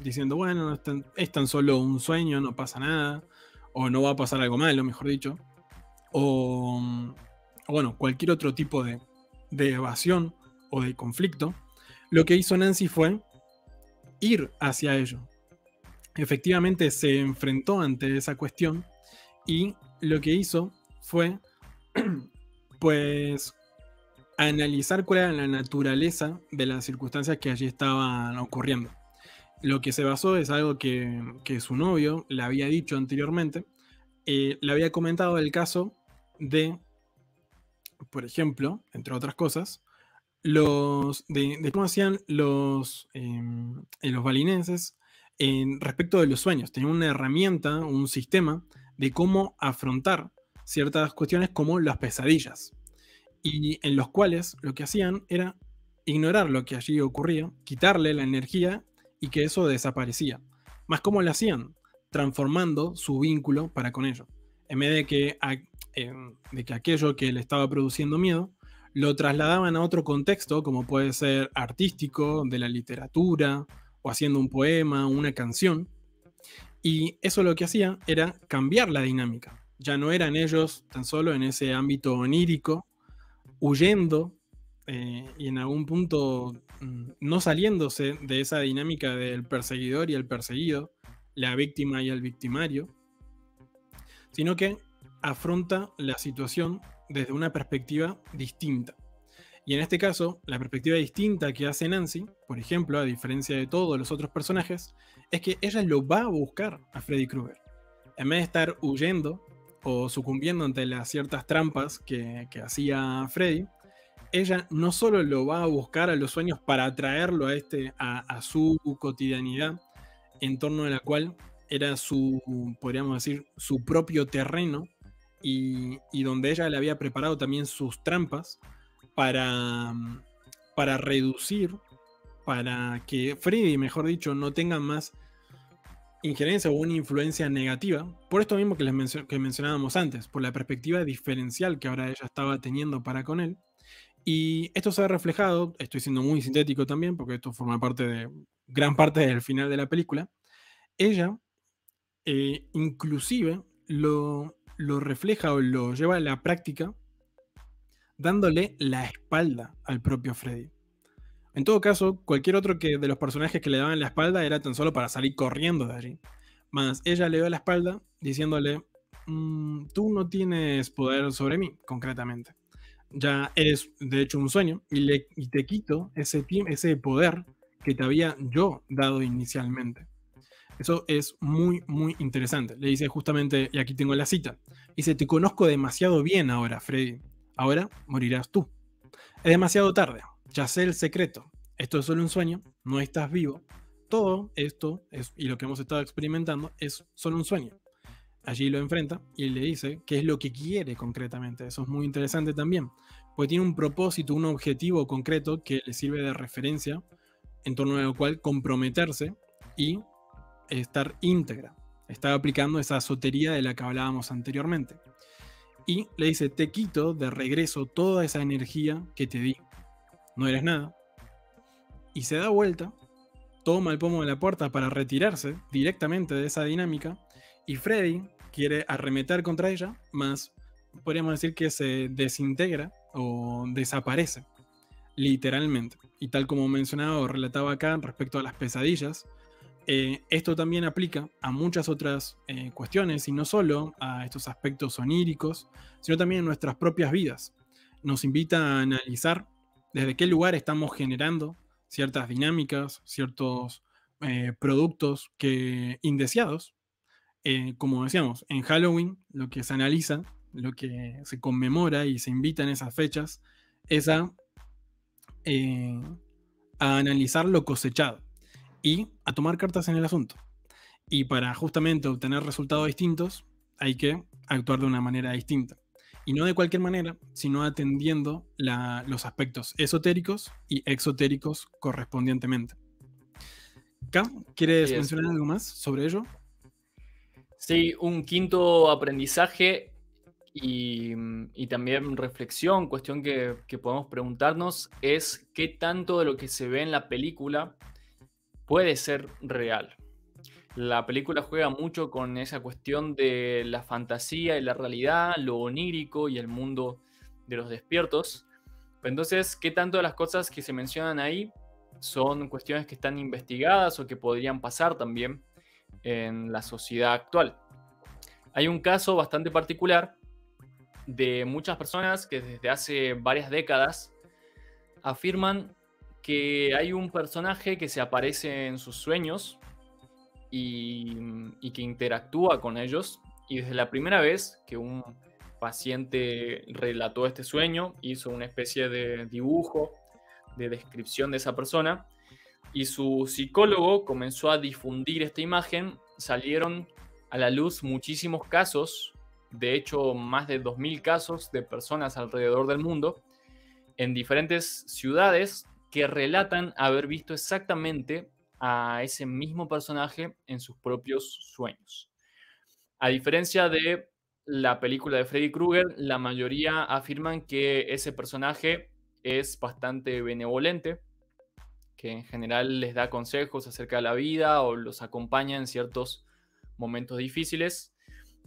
diciendo, bueno, es tan solo un sueño, no pasa nada, o no va a pasar algo malo, mejor dicho, o bueno, cualquier otro tipo de evasión o de conflicto, lo que hizo Nancy fue ir hacia ello. Efectivamente se enfrentó ante esa cuestión y lo que hizo fue pues analizar cuál era la naturaleza de las circunstancias que allí estaban ocurriendo. Lo que se basó es algo que su novio le había dicho anteriormente. Le había comentado el caso de, por ejemplo, entre otras cosas, de cómo hacían los balinenses respecto de los sueños. Tenían una herramienta, un sistema de cómo afrontar ciertas cuestiones como las pesadillas, y en los cuales lo que hacían era ignorar lo que allí ocurría, quitarle la energía y que eso desaparecía. Más cómo lo hacían, transformando su vínculo para con ello. En vez de que aquello que le estaba produciendo miedo lo trasladaban a otro contexto, como puede ser artístico, de la literatura, o haciendo un poema, una canción. Y eso lo que hacía era cambiar la dinámica. Ya no eran ellos tan solo en ese ámbito onírico, huyendo y en algún punto no saliéndose de esa dinámica del perseguidor y el perseguido, la víctima y el victimario, sino que afronta la situación desde una perspectiva distinta. Y en este caso, la perspectiva distinta que hace Nancy, por ejemplo, a diferencia de todos los otros personajes, es que ella lo va a buscar a Freddy Krueger. En vez de estar huyendo o sucumbiendo ante las ciertas trampas que hacía Freddy, ella no solo lo va a buscar a los sueños para atraerlo a su cotidianidad, en torno a la cual era podríamos decir, su propio terreno, y donde ella le había preparado también sus trampas para reducir, para que Freddy, mejor dicho, no tenga más injerencia o una influencia negativa, por esto mismo que mencionábamos antes, por la perspectiva diferencial que ahora ella estaba teniendo para con él. Y esto se ha reflejado, estoy siendo muy sintético también, porque esto forma gran parte del final de la película. Ella inclusive lo refleja o lo lleva a la práctica dándole la espalda al propio Freddy. En todo caso, cualquier otro de los personajes que le daban la espalda era tan solo para salir corriendo de allí. Más ella le dio la espalda diciéndole, tú no tienes poder sobre mí, concretamente. Ya eres de hecho un sueño y te quito ese poder que te había yo dado inicialmente. Eso es muy, muy interesante. Le dice justamente, y aquí tengo la cita, dice, te conozco demasiado bien ahora, Freddy. Ahora morirás tú. Es demasiado tarde. Ya sé el secreto. Esto es solo un sueño. No estás vivo. Todo esto y lo que hemos estado experimentando es solo un sueño. Allí lo enfrenta y le dice qué es lo que quiere concretamente. Eso es muy interesante también, porque tiene un propósito, un objetivo concreto que le sirve de referencia, en torno al cual comprometerse y estar íntegra. Está aplicando esa sotería de la que hablábamos anteriormente. Y le dice, te quito de regreso toda esa energía que te di. No eres nada. Y se da vuelta, toma el pomo de la puerta para retirarse directamente de esa dinámica, y Freddy quiere arremeter contra ella, más podríamos decir que se desintegra o desaparece, literalmente. Y tal como mencionaba o relataba acá respecto a las pesadillas, esto también aplica a muchas otras cuestiones, y no solo a estos aspectos oníricos, sino también en nuestras propias vidas. Nos invita a analizar desde qué lugar estamos generando ciertas dinámicas, ciertos productos indeseados. Como decíamos, en Halloween lo que se analiza, lo que se conmemora y se invita en esas fechas es a analizar lo cosechado y a tomar cartas en el asunto. Y para justamente obtener resultados distintos hay que actuar de una manera distinta. Y no de cualquier manera, sino atendiendo los aspectos esotéricos y exotéricos correspondientemente. Cam, ¿quieres mencionar algo más sobre ello? Sí, un quinto aprendizaje y también reflexión, cuestión que podemos preguntarnos es qué tanto de lo que se ve en la película puede ser real. La película juega mucho con esa cuestión de la fantasía y la realidad, lo onírico y el mundo de los despiertos. Entonces, ¿qué tanto de las cosas que se mencionan ahí son cuestiones que están investigadas o que podrían pasar también en la sociedad actual? Hay un caso bastante particular de muchas personas que desde hace varias décadas afirman que hay un personaje que se aparece en sus sueños y que interactúa con ellos. Y desde la primera vez que un paciente relató este sueño, hizo una especie de dibujo, de descripción de esa persona, y su psicólogo comenzó a difundir esta imagen, salieron a la luz muchísimos casos, de hecho más de 2000 casos de personas alrededor del mundo, en diferentes ciudades que relatan haber visto exactamente a ese mismo personaje en sus propios sueños. A diferencia de la película de Freddy Krueger, la mayoría afirman que ese personaje es bastante benevolente, que en general les da consejos acerca de la vida o los acompaña en ciertos momentos difíciles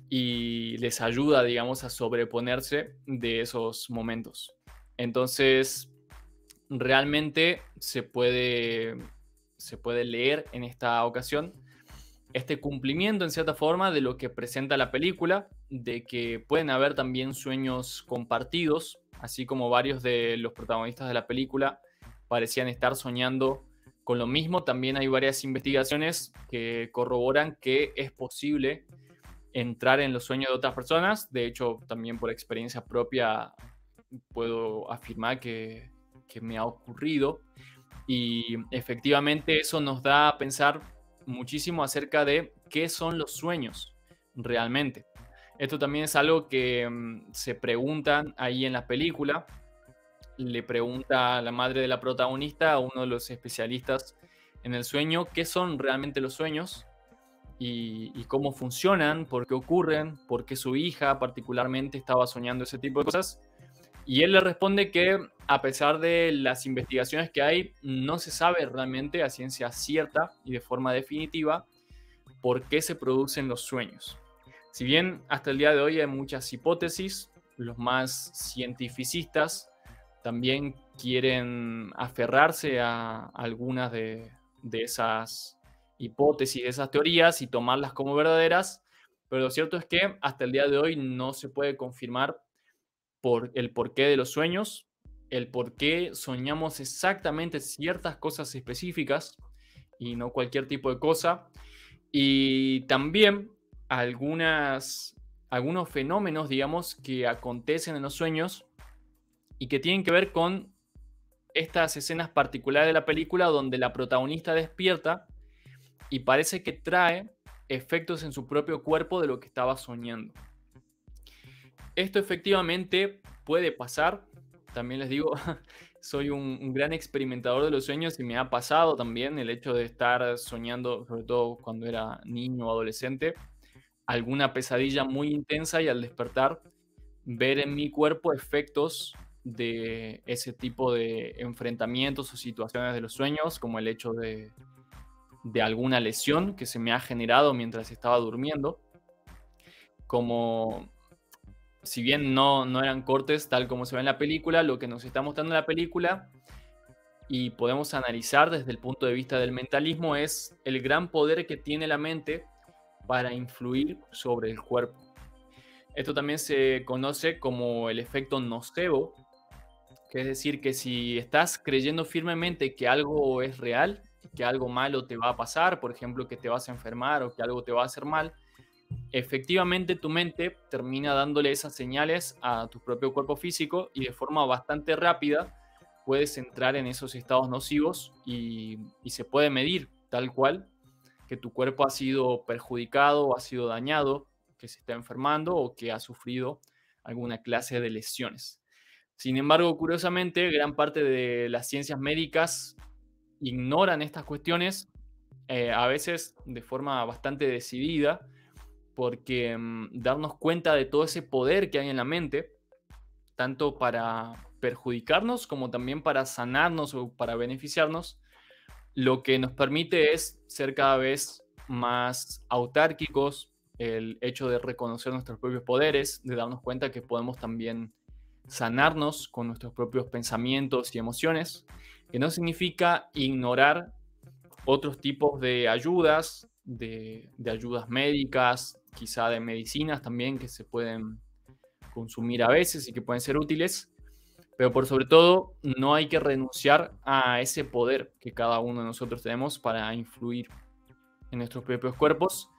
y les ayuda, digamos, a sobreponerse de esos momentos. Entonces, realmente se puede leer en esta ocasión este cumplimiento en cierta forma de lo que presenta la película, de que pueden haber también sueños compartidos, así como varios de los protagonistas de la película parecían estar soñando con lo mismo. También hay varias investigaciones que corroboran que es posible entrar en los sueños de otras personas. De hecho, también por experiencia propia puedo afirmar que me ha ocurrido. Y efectivamente eso nos da a pensar muchísimo acerca de qué son los sueños realmente. Esto también es algo que se preguntan ahí en la película. Le pregunta a la madre de la protagonista, a uno de los especialistas en el sueño, qué son realmente los sueños y cómo funcionan, por qué ocurren, por qué su hija particularmente estaba soñando ese tipo de cosas. Y él le responde que a pesar de las investigaciones que hay, no se sabe realmente a ciencia cierta y de forma definitiva por qué se producen los sueños. Si bien hasta el día de hoy hay muchas hipótesis, los más cientificistas también quieren aferrarse a algunas de esas hipótesis, de esas teorías y tomarlas como verdaderas, pero lo cierto es que hasta el día de hoy no se puede confirmar por el porqué de los sueños, el por qué soñamos exactamente ciertas cosas específicas y no cualquier tipo de cosa, y también algunos fenómenos, digamos, que acontecen en los sueños y que tienen que ver con estas escenas particulares de la película donde la protagonista despierta y parece que trae efectos en su propio cuerpo de lo que estaba soñando. Esto efectivamente puede pasar. También les digo, soy un gran experimentador de los sueños y me ha pasado también el hecho de estar soñando, sobre todo cuando era niño o adolescente, alguna pesadilla muy intensa y al despertar ver en mi cuerpo efectos de ese tipo de enfrentamientos o situaciones de los sueños, como el hecho de alguna lesión que se me ha generado mientras estaba durmiendo, como si bien no eran cortes tal como se ve en la película, lo que nos está mostrando la película y podemos analizar desde el punto de vista del mentalismo es el gran poder que tiene la mente para influir sobre el cuerpo. Esto también se conoce como el efecto nocebo, que es decir, que si estás creyendo firmemente que algo es real, que algo malo te va a pasar, por ejemplo, que te vas a enfermar o que algo te va a hacer mal, efectivamente tu mente termina dándole esas señales a tu propio cuerpo físico y de forma bastante rápida puedes entrar en esos estados nocivos y se puede medir tal cual que tu cuerpo ha sido perjudicado o ha sido dañado, que se está enfermando o que ha sufrido alguna clase de lesiones. Sin embargo, curiosamente, gran parte de las ciencias médicas ignoran estas cuestiones, a veces de forma bastante decidida, porque darnos cuenta de todo ese poder que hay en la mente, tanto para perjudicarnos como también para sanarnos o para beneficiarnos, lo que nos permite es ser cada vez más autárquicos, el hecho de reconocer nuestros propios poderes, de darnos cuenta que podemos también sanarnos con nuestros propios pensamientos y emociones, que no significa ignorar otros tipos de ayudas, de ayudas médicas, quizá de medicinas también que se pueden consumir a veces y que pueden ser útiles, pero por sobre todo no hay que renunciar a ese poder que cada uno de nosotros tenemos para influir en nuestros propios cuerpos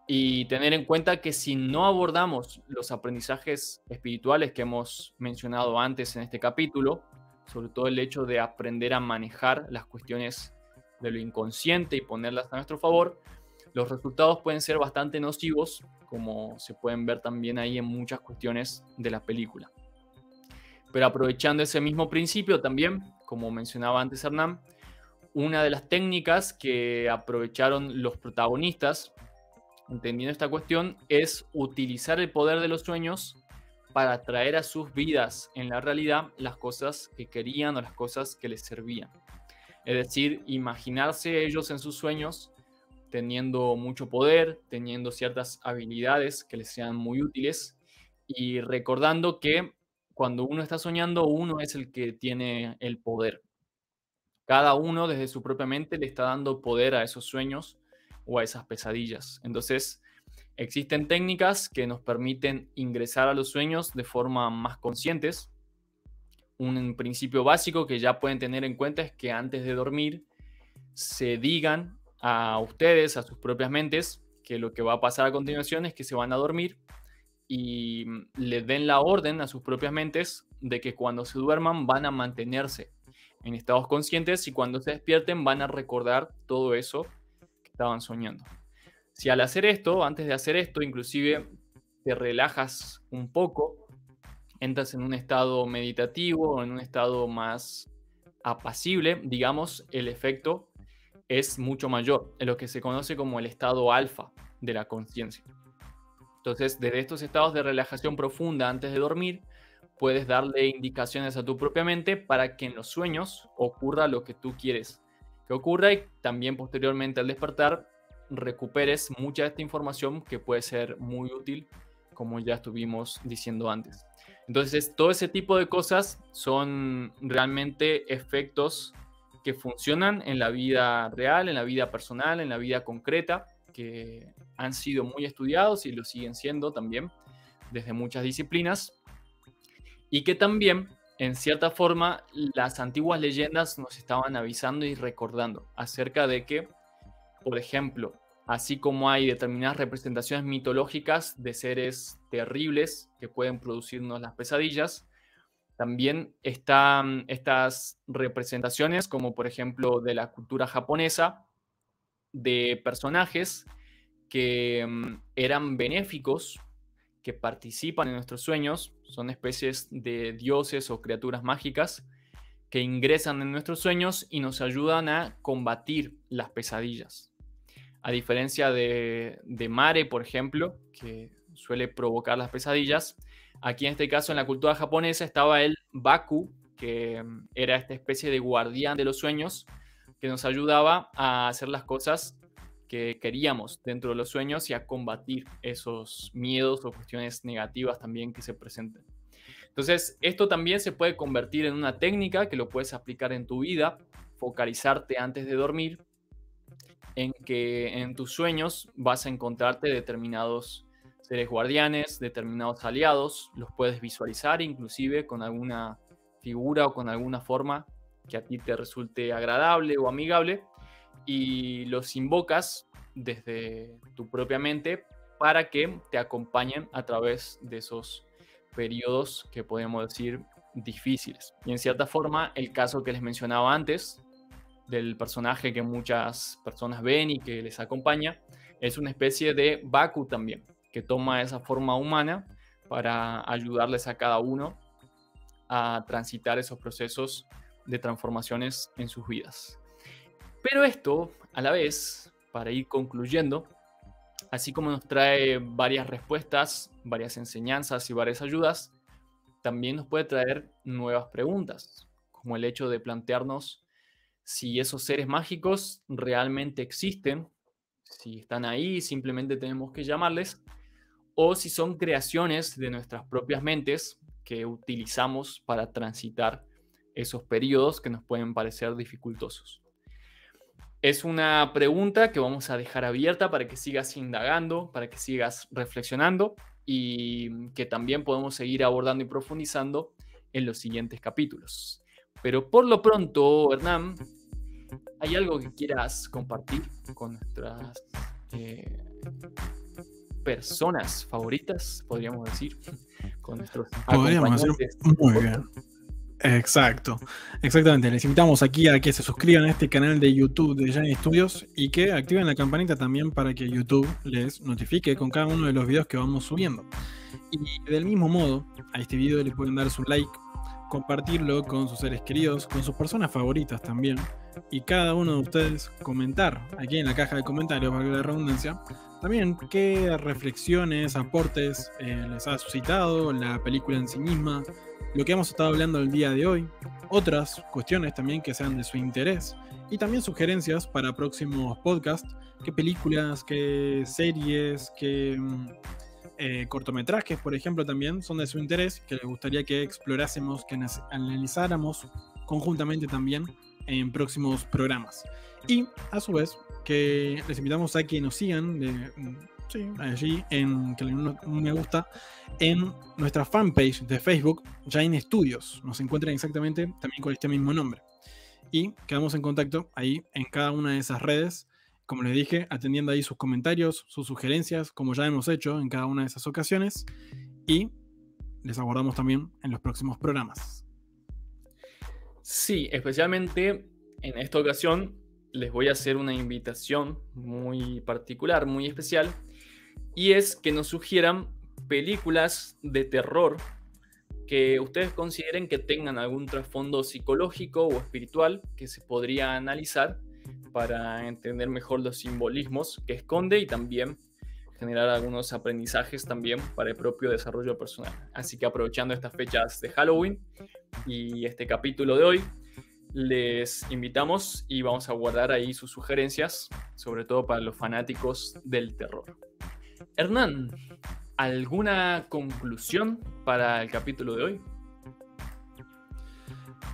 y tener en cuenta que si no abordamos los aprendizajes espirituales que hemos mencionado antes en este capítulo, sobre todo el hecho de aprender a manejar las cuestiones de lo inconsciente y ponerlas a nuestro favor, los resultados pueden ser bastante nocivos, como se pueden ver también ahí en muchas cuestiones de la película. Pero aprovechando ese mismo principio también, como mencionaba antes Hernán, una de las técnicas que aprovecharon los protagonistas, entendiendo esta cuestión, es utilizar el poder de los sueños para traer a sus vidas en la realidad las cosas que querían o las cosas que les servían. Es decir, imaginarse ellos en sus sueños teniendo mucho poder, teniendo ciertas habilidades que les sean muy útiles y recordando que cuando uno está soñando, uno es el que tiene el poder. Cada uno desde su propia mente le está dando poder a esos sueños o a esas pesadillas. Entonces, existen técnicas que nos permiten ingresar a los sueños de forma más conscientes. Un principio básico que ya pueden tener en cuenta es que antes de dormir se digan a ustedes, a sus propias mentes, que lo que va a pasar a continuación es que se van a dormir y le den la orden a sus propias mentes de que cuando se duerman van a mantenerse en estados conscientes y cuando se despierten van a recordar todo eso que estaban soñando. Si al hacer esto, antes de hacer esto, inclusive te relajas un poco, entras en un estado meditativo o en un estado más apacible, digamos, el efecto es mucho mayor, en lo que se conoce como el estado alfa de la conciencia. Entonces, desde estos estados de relajación profunda antes de dormir, puedes darle indicaciones a tu propia mente para que en los sueños ocurra lo que tú quieres que ocurra y también posteriormente al despertar recuperes mucha de esta información que puede ser muy útil, como ya estuvimos diciendo antes. Entonces, todo ese tipo de cosas son realmente efectos que funcionan en la vida real, en la vida personal, en la vida concreta, que han sido muy estudiados y lo siguen siendo también desde muchas disciplinas, y que también, en cierta forma, las antiguas leyendas nos estaban avisando y recordando acerca de que, por ejemplo, así como hay determinadas representaciones mitológicas de seres terribles que pueden producirnos las pesadillas, también están estas representaciones, como por ejemplo de la cultura japonesa, de personajes que eran benéficos, que participan en nuestros sueños, son especies de dioses o criaturas mágicas que ingresan en nuestros sueños y nos ayudan a combatir las pesadillas. A diferencia de Mare, por ejemplo, que suele provocar las pesadillas, aquí en este caso en la cultura japonesa estaba el Baku, que era esta especie de guardián de los sueños que nos ayudaba a hacer las cosas que queríamos dentro de los sueños y a combatir esos miedos o cuestiones negativas también que se presenten. Entonces, esto también se puede convertir en una técnica que lo puedes aplicar en tu vida, focalizarte antes de dormir, en que en tus sueños vas a encontrarte determinados seres guardianes, determinados aliados, los puedes visualizar inclusive con alguna figura o con alguna forma que a ti te resulte agradable o amigable y los invocas desde tu propia mente para que te acompañen a través de esos periodos que podemos decir difíciles. Y en cierta forma, el caso que les mencionaba antes, del personaje que muchas personas ven y que les acompaña, es una especie de Baku también, que toma esa forma humana para ayudarles a cada uno a transitar esos procesos de transformaciones en sus vidas. Pero esto, a la vez, para ir concluyendo, así como nos trae varias respuestas, varias enseñanzas y varias ayudas, también nos puede traer nuevas preguntas, como el hecho de plantearnos si esos seres mágicos realmente existen, si están ahí y simplemente tenemos que llamarles, o si son creaciones de nuestras propias mentes que utilizamos para transitar esos periodos que nos pueden parecer dificultosos. Es una pregunta que vamos a dejar abierta para que sigas indagando, para que sigas reflexionando y que también podemos seguir abordando y profundizando en los siguientes capítulos. Pero por lo pronto, Hernán, ¿hay algo que quieras compartir con nuestras personas favoritas, podríamos decir? Con nuestros acompañantes. Muy bien. Exacto, exactamente. Les invitamos aquí a que se suscriban a este canal de YouTube de Giant Studios y que activen la campanita también para que YouTube les notifique con cada uno de los videos que vamos subiendo. Y del mismo modo, a este video le pueden dar su like, compartirlo con sus seres queridos, con sus personas favoritas también, y cada uno de ustedes comentar aquí en la caja de comentarios, valga la redundancia, también qué reflexiones, aportes les ha suscitado la película en sí misma, lo que hemos estado hablando el día de hoy, otras cuestiones también que sean de su interés, y también sugerencias para próximos podcasts, qué películas, qué series, qué cortometrajes, por ejemplo, también son de su interés, que les gustaría que explorásemos, que analizáramos conjuntamente también en próximos programas. Y a su vez, que les invitamos a que nos sigan allí, que le den un me gusta en nuestra fanpage de Facebook, Giant Studios. Nos encuentran exactamente también con este mismo nombre. Y quedamos en contacto ahí en cada una de esas redes, como les dije, atendiendo ahí sus comentarios, sus sugerencias, como ya hemos hecho en cada una de esas ocasiones. Y les abordamos también en los próximos programas. Sí, especialmente en esta ocasión les voy a hacer una invitación muy particular, muy especial, y es que nos sugieran películas de terror que ustedes consideren que tengan algún trasfondo psicológico o espiritual que se podría analizar para entender mejor los simbolismos que esconde y también generar algunos aprendizajes también para el propio desarrollo personal. Así que aprovechando estas fechas de Halloween y este capítulo de hoy, les invitamos y vamos a guardar ahí sus sugerencias, sobre todo para los fanáticos del terror. Hernán, ¿alguna conclusión para el capítulo de hoy?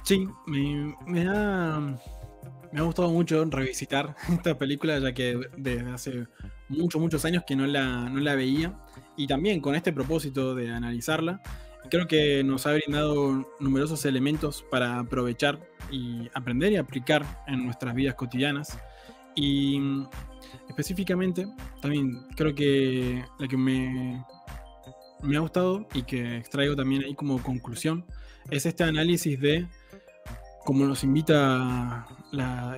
Sí, me ha gustado mucho revisitar esta película, ya que desde hace muchos años que no la veía, y también con este propósito de analizarla, creo que nos ha brindado numerosos elementos para aprovechar y aprender y aplicar en nuestras vidas cotidianas. Y específicamente, también creo que la que me ha gustado y que extraigo también ahí como conclusión es este análisis de cómo nos invita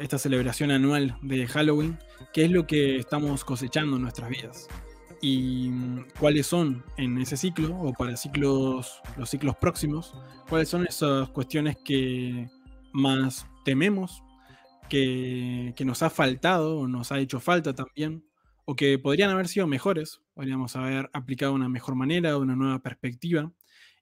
esta celebración anual de Halloween, qué es lo que estamos cosechando en nuestras vidas y cuáles son en ese ciclo o para los ciclos próximos, cuáles son esas cuestiones que más tememos, que nos ha faltado o nos ha hecho falta también, o que podrían haber sido mejores, podríamos haber aplicado de una mejor manera, una nueva perspectiva,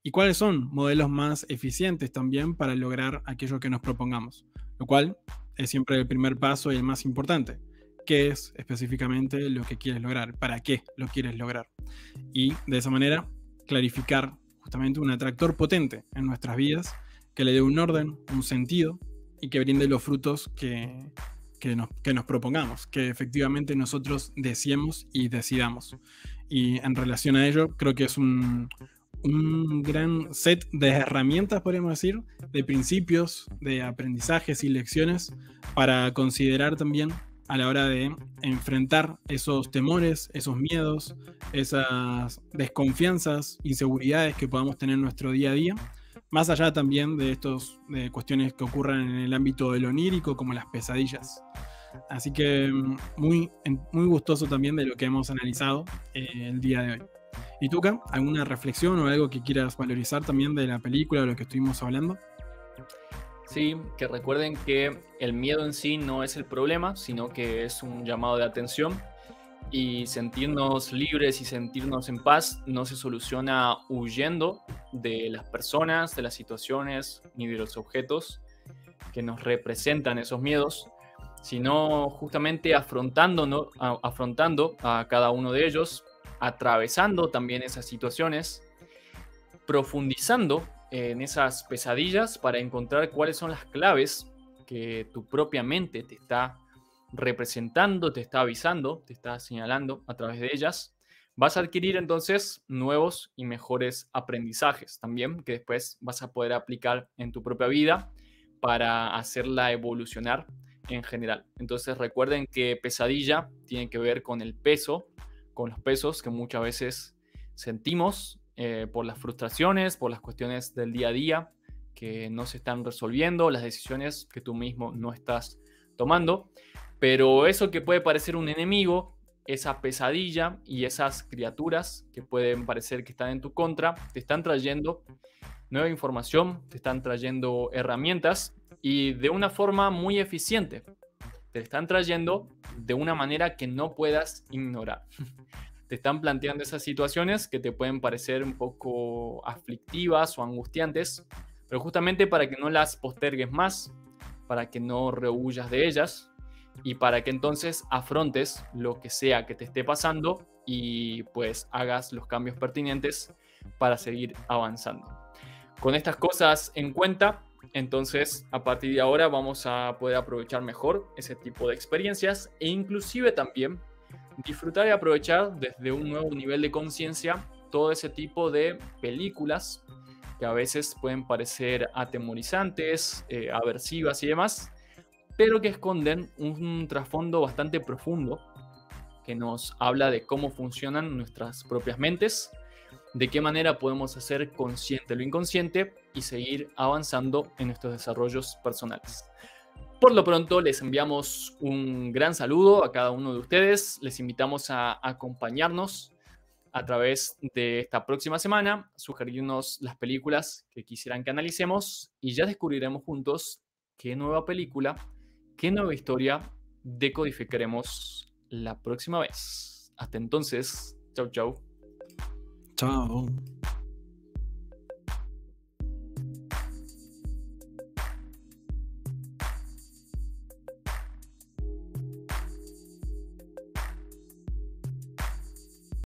y cuáles son modelos más eficientes también para lograr aquello que nos propongamos, lo cual es siempre el primer paso y el más importante. ¿Qué es específicamente lo que quieres lograr? ¿Para qué lo quieres lograr? Y de esa manera clarificar justamente un atractor potente en nuestras vidas que le dé un orden, un sentido y que brinde los frutos que nos propongamos, que efectivamente nosotros deseemos y decidamos. Y en relación a ello, creo que es un un gran set de herramientas, podríamos decir, de principios, de aprendizajes y lecciones para considerar también a la hora de enfrentar esos temores, esos miedos, esas desconfianzas, inseguridades que podamos tener en nuestro día a día, más allá también de de cuestiones que ocurran en el ámbito de lo onírico, como las pesadillas. Así que muy gustoso también de lo que hemos analizado el día de hoy. ¿Y tú, Cam, alguna reflexión o algo que quieras valorizar también de la película o lo que estuvimos hablando? Sí, que recuerden que el miedo en sí no es el problema, sino que es un llamado de atención, y sentirnos libres y sentirnos en paz no se soluciona huyendo de las personas, de las situaciones ni de los objetos que nos representan esos miedos, sino justamente afrontando a cada uno de ellos, atravesando también esas situaciones, profundizando en esas pesadillas para encontrar cuáles son las claves que tu propia mente te está representando, te está avisando, te está señalando a través de ellas. Vas a adquirir entonces nuevos y mejores aprendizajes también, que después vas a poder aplicar en tu propia vida para hacerla evolucionar en general. Entonces recuerden que pesadilla tiene que ver con el peso, con los pesos que muchas veces sentimos por las frustraciones, por las cuestiones del día a día que no se están resolviendo, las decisiones que tú mismo no estás tomando. Pero eso que puede parecer un enemigo, esa pesadilla y esas criaturas que pueden parecer que están en tu contra, te están trayendo nueva información, te están trayendo herramientas, y de una forma muy eficiente. Te están trayendo de una manera que no puedas ignorar. Te están planteando esas situaciones que te pueden parecer un poco aflictivas o angustiantes, pero justamente para que no las postergues más, para que no rehuyas de ellas y para que entonces afrontes lo que sea que te esté pasando y pues hagas los cambios pertinentes para seguir avanzando. Con estas cosas en cuenta, entonces a partir de ahora vamos a poder aprovechar mejor ese tipo de experiencias e inclusive también disfrutar y aprovechar desde un nuevo nivel de conciencia todo ese tipo de películas que a veces pueden parecer atemorizantes, aversivas y demás, pero que esconden un trasfondo bastante profundo que nos habla de cómo funcionan nuestras propias mentes, de qué manera podemos hacer consciente lo inconsciente y seguir avanzando en nuestros desarrollos personales. Por lo pronto, les enviamos un gran saludo a cada uno de ustedes. Les invitamos a acompañarnos a través de esta próxima semana, sugerirnos las películas que quisieran que analicemos y ya descubriremos juntos qué nueva película, qué nueva historia decodificaremos la próxima vez. Hasta entonces, chau chau. Chao.